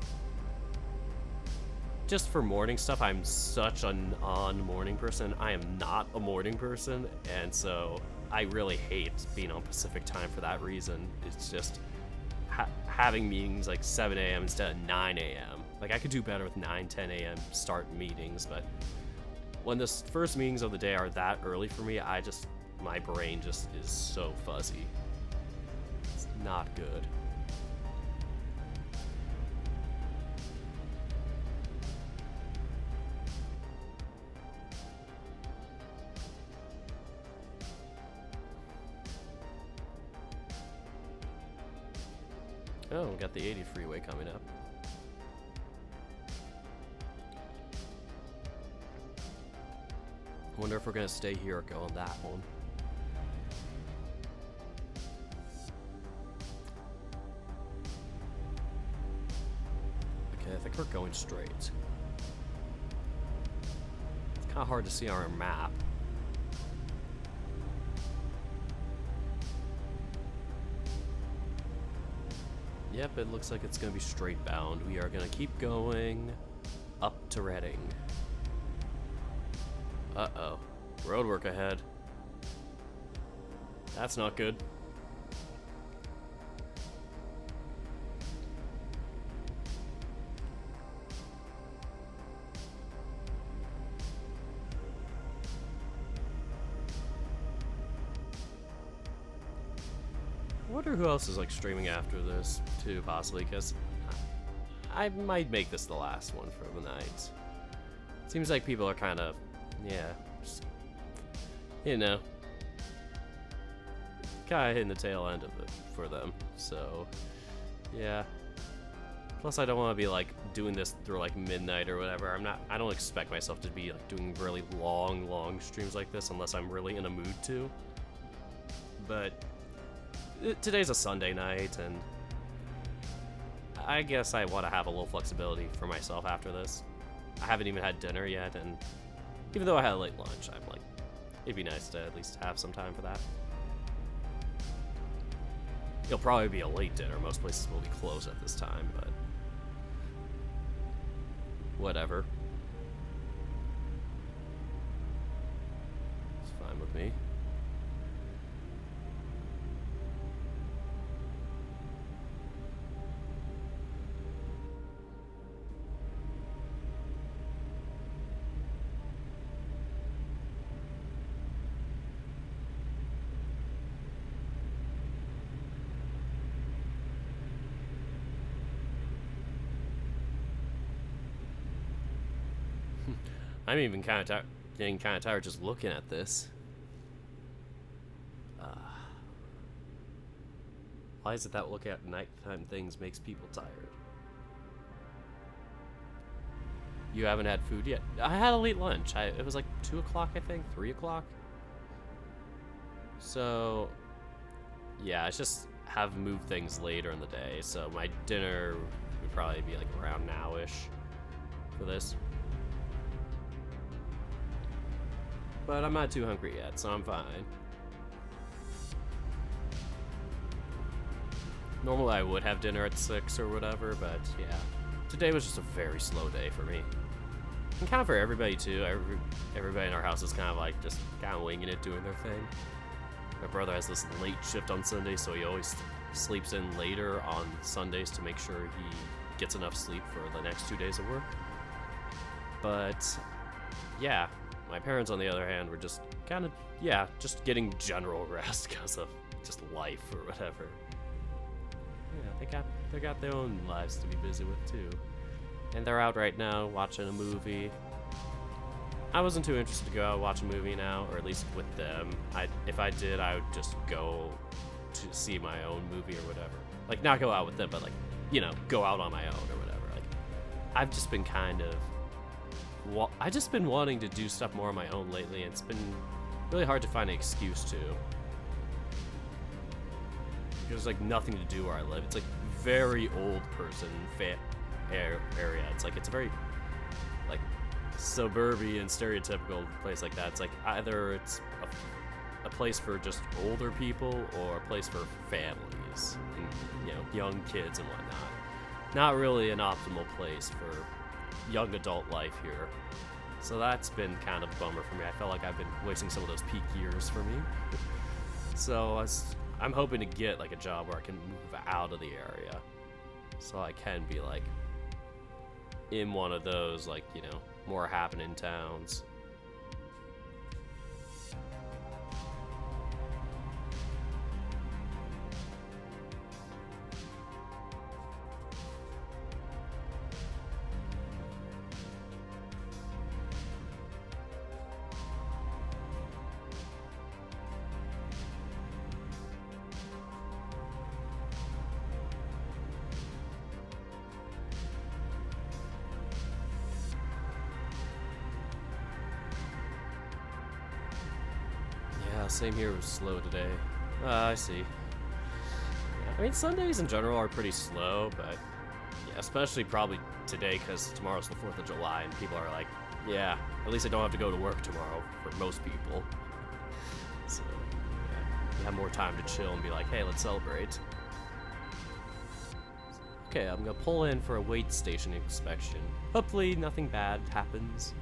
just for morning stuff, I'm such a non-morning person. I am not a morning person, and so I really hate being on Pacific time for that reason. It's just having meetings like 7 a.m. instead of 9 a.m. Like, I could do better with 9, 10 a.m. start meetings, but when the first meetings of the day are that early for me, my brain just is so fuzzy. It's not good. Oh, we got the 80 freeway coming up. Wonder if we're gonna stay here or go on that one. Okay, I think we're going straight. It's kind of hard to see on our map. Yep, it looks like it's gonna be straight bound. We are gonna keep going up to Reading. Uh-oh. Roadwork ahead. That's not good. I wonder who else is like streaming after this too, possibly, because I might make this the last one for the night. Seems like people are kind of, yeah, just, you know, kind of hitting the tail end of it for them. So, yeah. Plus, I don't want to be like doing this through like midnight or whatever. I don't expect myself to be like doing really long streams like this unless I'm really in a mood to. But today's a Sunday night, and I guess I want to have a little flexibility for myself after this. I haven't even had dinner yet, and even though I had a late lunch, I'm like, it'd be nice to at least have some time for that. It'll probably be a late dinner. Most places will be closed at this time, but whatever. It's fine with me. I'm even getting kind of tired just looking at this. Why is it that looking at nighttime things makes people tired? You haven't had food yet? I had a late lunch. It was like 2 o'clock, I think, 3 o'clock. So, yeah, I just have moved things later in the day. So my dinner would probably be like around now-ish for this. But I'm not too hungry yet, so I'm fine. Normally I would have dinner at 6 or whatever, but yeah. Today was just a very slow day for me. And kind of for everybody too. Everybody in our house is kind of like just kind of winging it, doing their thing. My brother has this late shift on Sunday, so he always sleeps in later on Sundays to make sure he gets enough sleep for the next 2 days of work. But yeah. My parents, on the other hand, were just kind of, yeah, just getting general rest because of just life or whatever. Yeah, they got their own lives to be busy with too. And they're out right now watching a movie. I wasn't too interested to go out and watch a movie now, or at least with them. If I did, I would just go to see my own movie or whatever. Like, not go out with them, but like, you know, go out on my own or whatever. Like, I've just been I've just been wanting to do stuff more on my own lately, and it's been really hard to find an excuse to. There's like nothing to do where I live. It's like very old person area. It's like, it's a very like suburban, stereotypical place like that. It's like either it's a place for just older people or a place for families and, you know, young kids and whatnot. Not really an optimal place for young adult life here. So that's been kind of a bummer for me. I felt like I've been wasting some of those peak years for me. So I'm hoping to get like a job where I can move out of the area, so I can be like in one of those, like, you know, more happening towns. Yeah, same here, was slow today. I see. Yeah, I mean, Sundays in general are pretty slow, but yeah, especially probably today because tomorrow's the 4th of July and people are like, yeah, at least I don't have to go to work tomorrow for most people. So, yeah, you have more time to chill and be like, hey, let's celebrate. Okay, I'm gonna pull in for a wait station inspection. Hopefully nothing bad happens.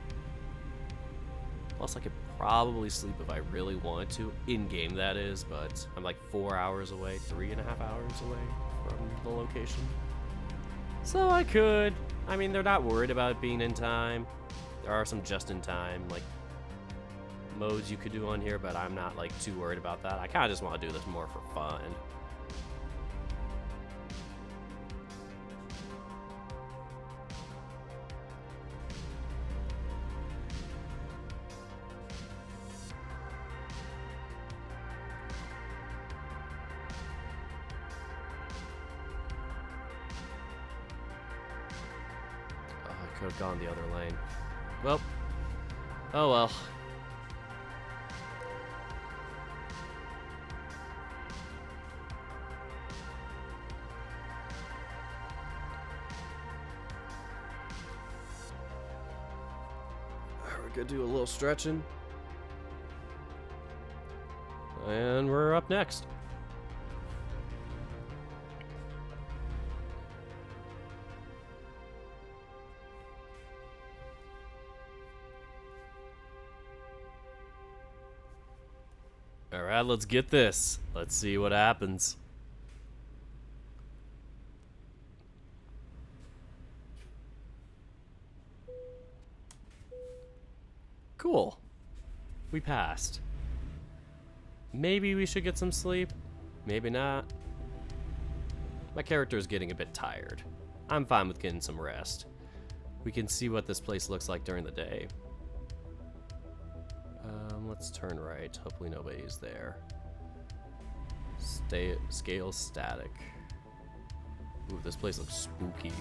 Plus, I could probably sleep if I really wanted to, in-game that is, but I'm like 4 hours away, 3.5 hours away from the location. So I could. I mean, they're not worried about being in time. There are some just-in-time, like, modes you could do on here, but I'm not, like, too worried about that. I kind of just want to do this more for fun. Could have gone the other lane. Well, oh well. We're gonna do a little stretching. And we're up next. Alright, let's get this. Let's see what happens. Cool. We passed. Maybe we should get some sleep. Maybe not. My character is getting a bit tired. I'm fine with getting some rest. We can see what this place looks like during the day. Let's turn right. Hopefully nobody's there. Scale static. Ooh, this place looks spooky.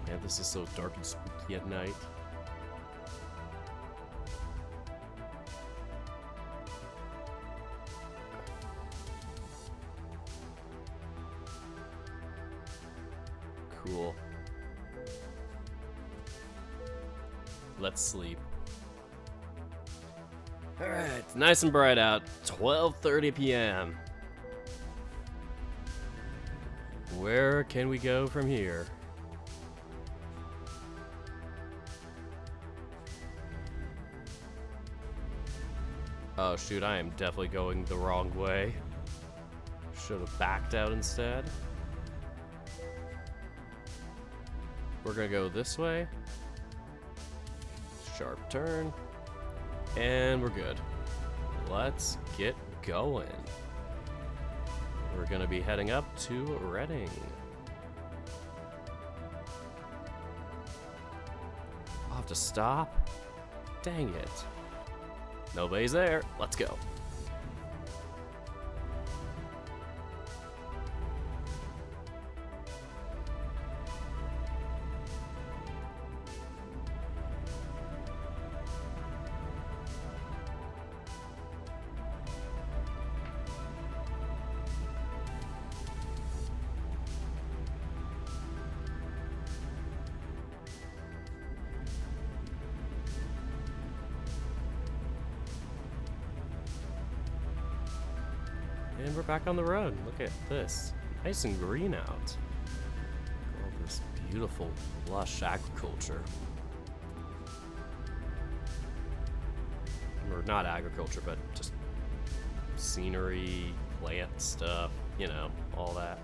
Man, this is so dark and spooky at night. Cool. Let's sleep. Alright, it's nice and bright out. 12:30 p.m. Where can we go from here? Oh shoot, I am definitely going the wrong way. Should have backed out instead. We're gonna go this way. Sharp turn. And we're good. Let's get going. We're gonna be heading up to Reading. I'll have to stop. Dang it. Nobody's there. Let's go. we're back on the road. Look at this. Nice and green out. All this beautiful, lush agriculture. Or not agriculture, but just scenery, plant stuff, you know, all that.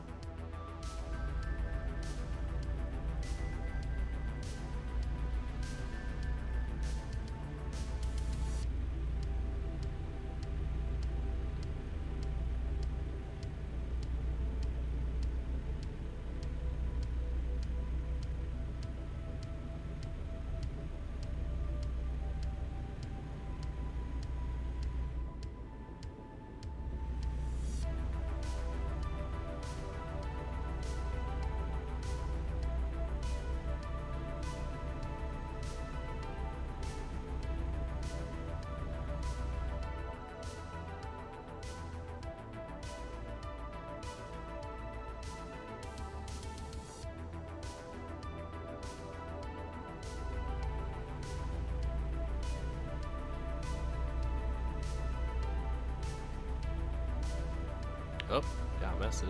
Oh, got a message.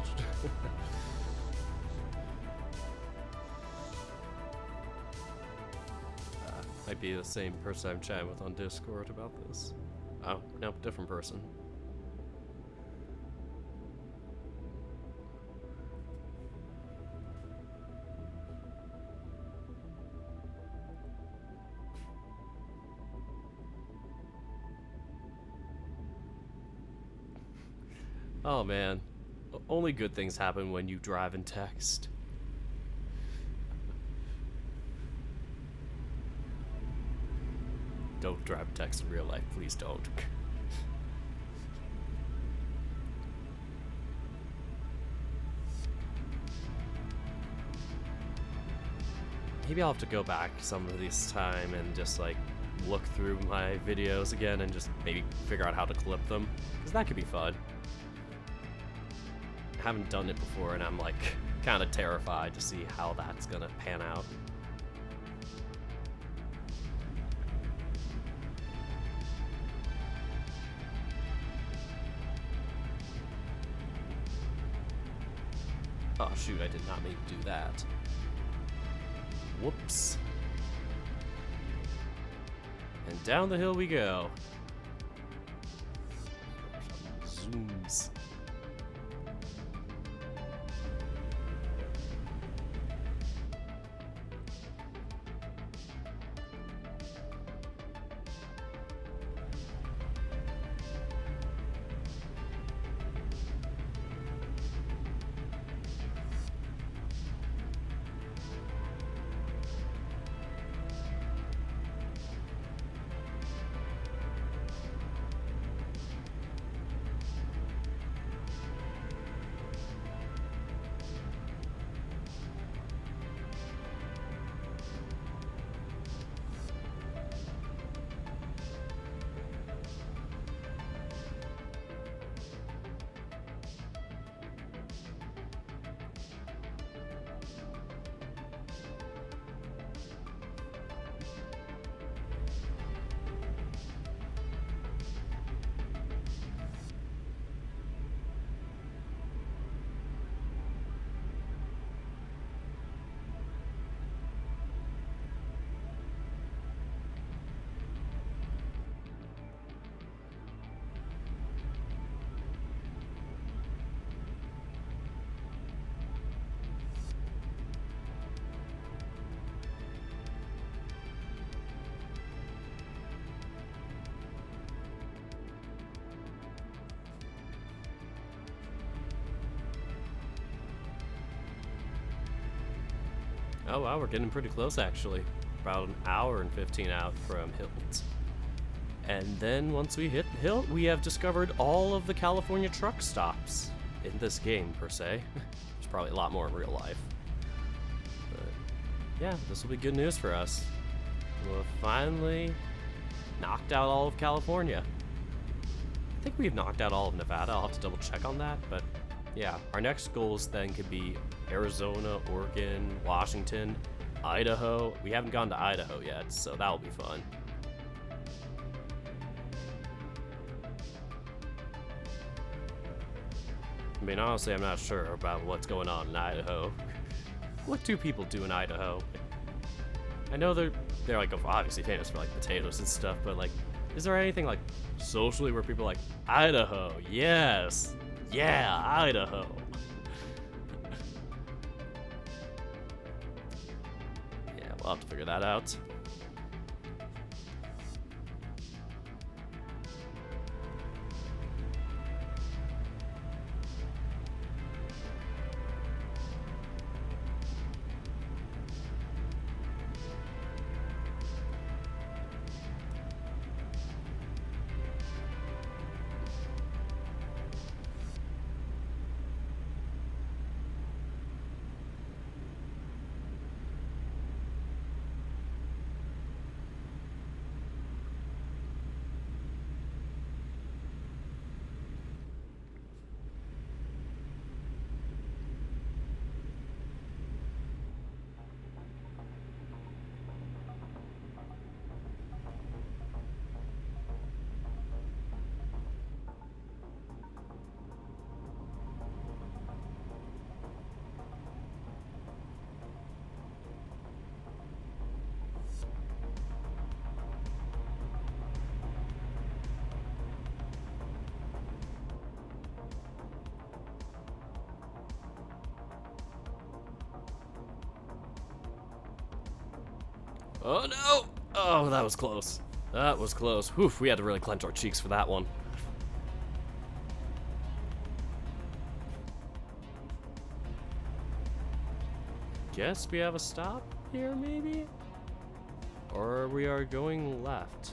Might be the same person I'm chatting with on Discord about this. Oh, nope, different person. Oh man, only good things happen when you drive and text. Don't drive and text in real life, please don't. Maybe I'll have to go back some of this time and just like look through my videos again and just maybe figure out how to clip them, because that could be fun. Haven't done it before and I'm like kind of terrified to see how that's gonna pan out. Oh shoot, I did not mean to do that. Whoops. And down the hill we go. Zooms. Oh wow, we're getting pretty close actually. About an hour and 15 out from Hilt. And then once we hit Hilt, we have discovered all of the California truck stops in this game, per se. There's probably a lot more in real life. But yeah, this will be good news for us. We'll have finally knocked out all of California. I think we've knocked out all of Nevada. I'll have to double check on that, but yeah, our next goals then could be Arizona, Oregon, Washington, Idaho. We haven't gone to Idaho yet, so that'll be fun. I mean, honestly, I'm not sure about what's going on in Idaho. what do people do in Idaho? I know they're like obviously famous for like potatoes and stuff, but like, is there anything like socially where people are like, Idaho, yes, yeah, Idaho? Yeah, we'll have to figure that out. Oh no! Oh, that was close. That was close. Whew, we had to really clench our cheeks for that one. Guess we have a stop here, maybe? Or we are going left.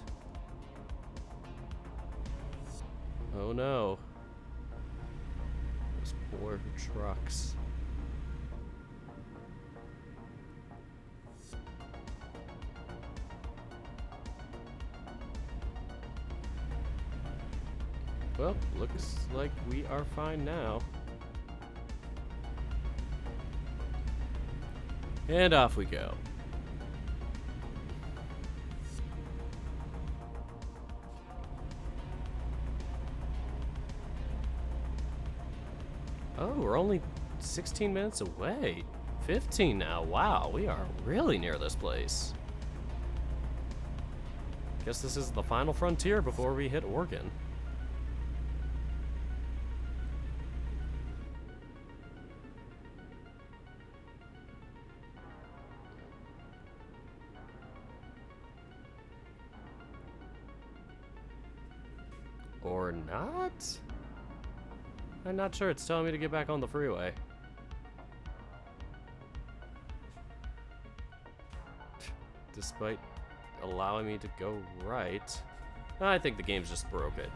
Oh no. Those poor trucks. Well, looks like we are fine now. And off we go. Oh, we're only 16 minutes away. 15 now. Wow, we are really near this place. Guess this is the final frontier before we hit Oregon. Or not? I'm not sure. It's telling me to get back on the freeway. Despite allowing me to go right. I think the game's just broke it.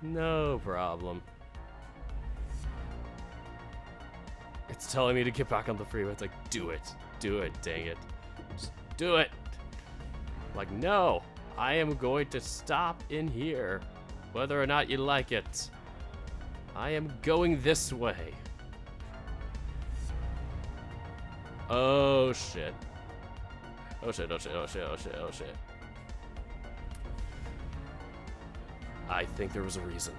No problem. It's telling me to get back on the freeway. It's like, do it. Do it, dang it. Just do it. I'm like, no. I am going to stop in here, whether or not you like it. I am going this way. Oh shit. Oh shit, oh shit, oh shit, oh shit, oh shit. I think there was a reason.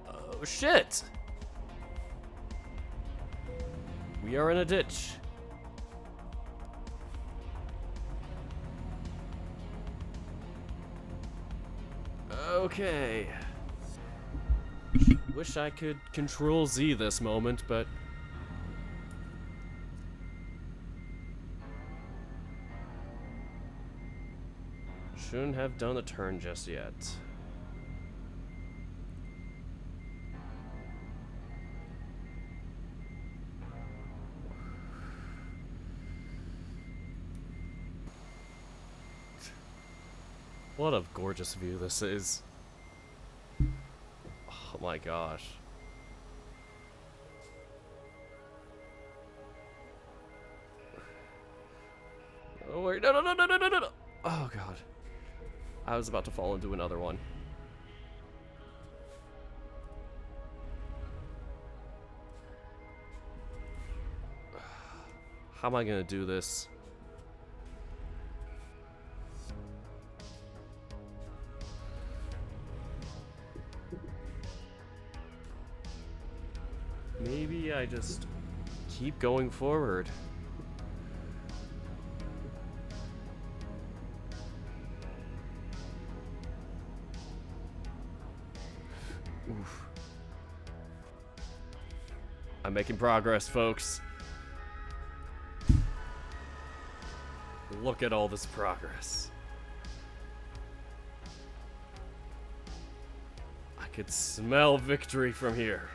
Oh shit! We are in a ditch. Okay. Wish I could Control Z this moment, but shouldn't have done the turn just yet. What a gorgeous view this is. Oh my gosh. Oh wait, no, no, no, no, no, no, no. Oh god. I was about to fall into another one. How am I gonna do this? maybe I just keep going forward. Oof. I'm making progress, folks. Look at all this progress. I could smell victory from here.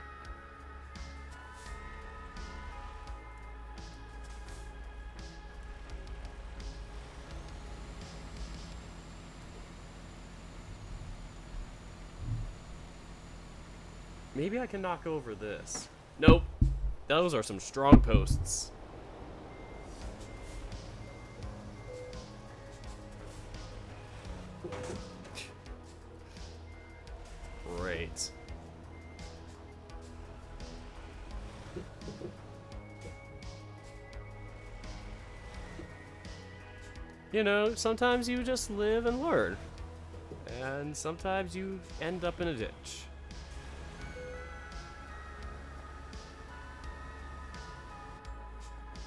Maybe I can knock over this. Nope. Those are some strong posts. Great. You know, sometimes you just live and learn. And sometimes you end up in a ditch.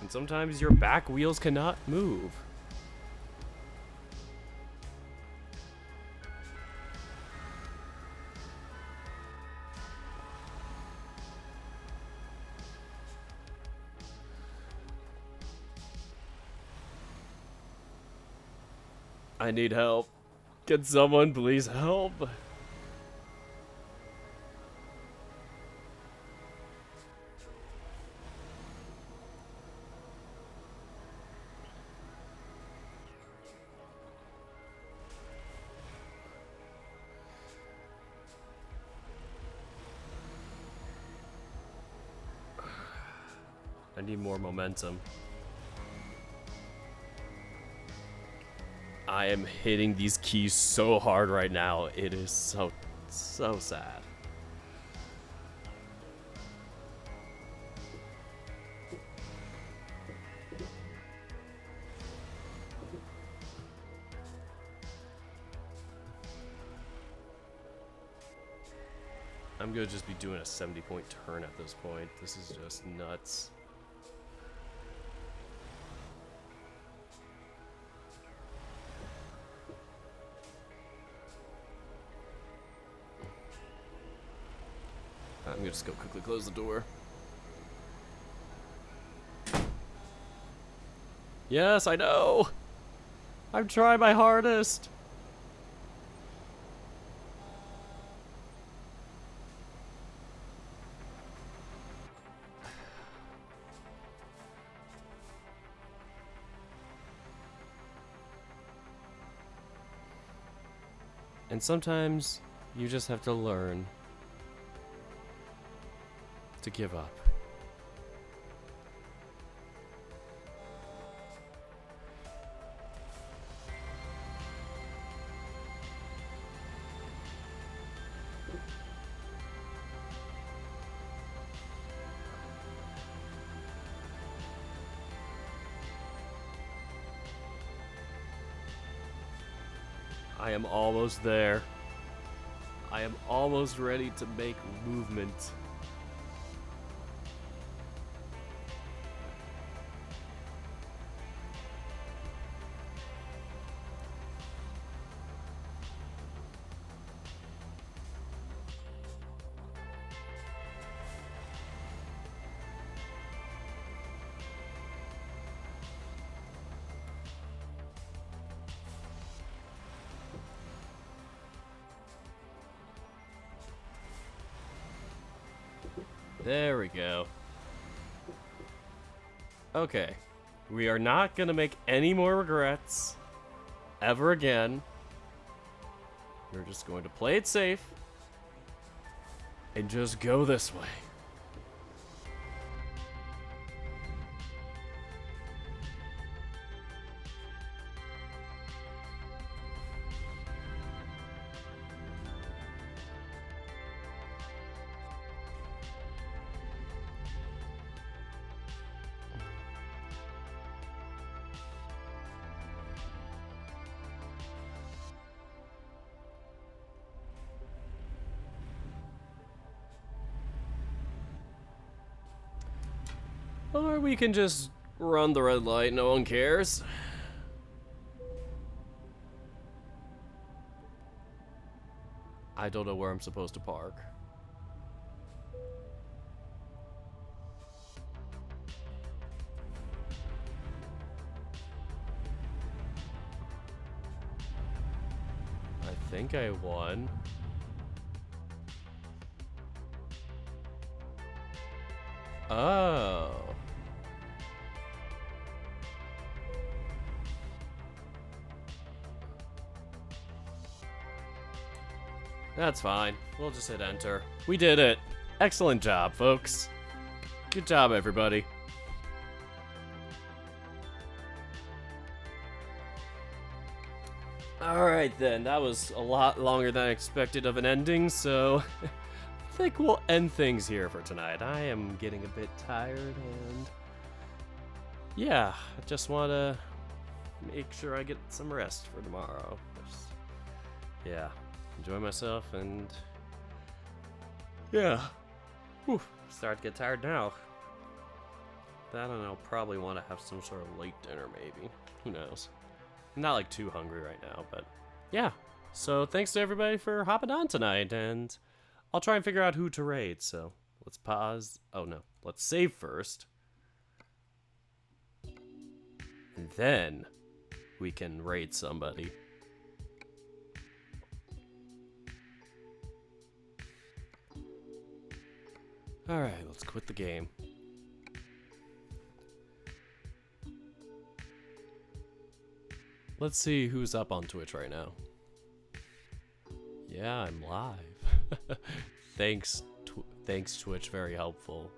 And sometimes your back wheels cannot move. I need help. Can someone please help? I need more momentum. I am hitting these keys so hard right now. It is so sad. I'm gonna just be doing a 70-point turn at this point. This is just nuts. I'm gonna just go quickly close the door. Yes, I know! I'm trying my hardest! And sometimes you just have to learn to give up. I am almost there. I am almost ready to make movement. There we go. Okay. We are not gonna make any more regrets ever again. We're just going to play it safe and just go this way. Or we can just run the red light, no one cares. I don't know where I'm supposed to park. I think I won. Oh. That's fine. We'll just hit enter. We did it. Excellent job, folks. Good job, everybody. Alright then, that was a lot longer than I expected of an ending, so I think we'll end things here for tonight. I am getting a bit tired, and yeah, I just want to make sure I get some rest for tomorrow. Yeah, enjoy myself, and yeah, whew, start to get tired now. That and I'll probably want to have some sort of late dinner, maybe. Who knows? I'm not like too hungry right now, but yeah. So thanks to everybody for hopping on tonight, and I'll try and figure out who to raid. So let's pause. Oh no, let's save first, and then we can raid somebody. All right, let's quit the game. Let's see who's up on Twitch right now. Yeah, I'm live. Thanks, Twitch. Very helpful.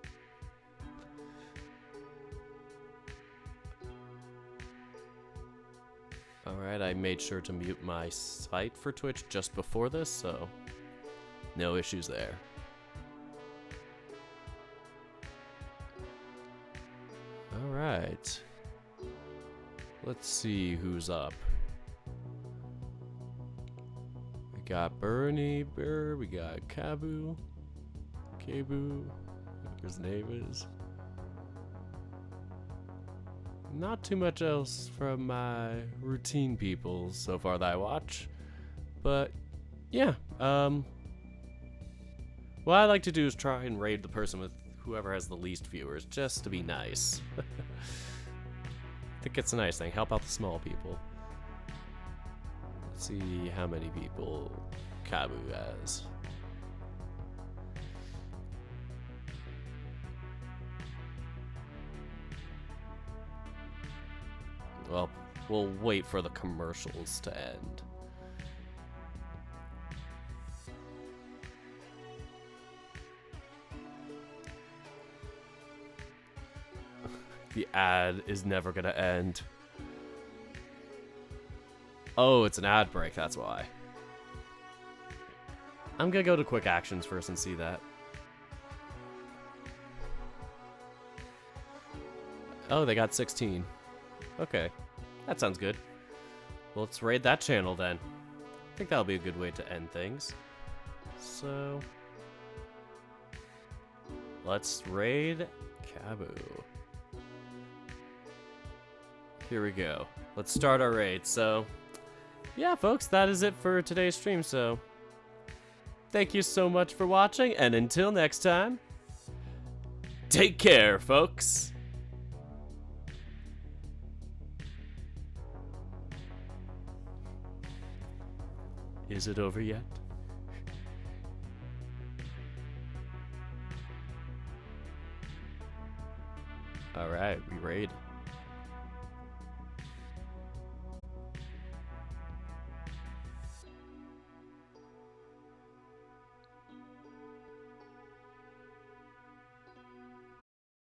Alright, I made sure to mute my site for Twitch just before this, so no issues there. Alright. Let's see who's up. We got Bernie, we got Kabu, whatever his name is. Not too much else from my routine people so far that I watch, but yeah. What I like to do is try and raid the person with whoever has the least viewers, just to be nice. I think it's a nice thing. Help out the small people. Let's see how many people Kabu has. Well, we'll wait for the commercials to end. The ad is never gonna end. Oh, it's an ad break, that's why. I'm gonna go to quick actions first and see that. Oh, they got 16. Okay, that sounds good. Well, let's raid that channel then. I think that'll be a good way to end things. So, let's raid Kabu. Here we go. Let's start our raid. So, yeah, folks, that is it for today's stream. So, thank you so much for watching, and until next time, take care, folks. Is it over yet?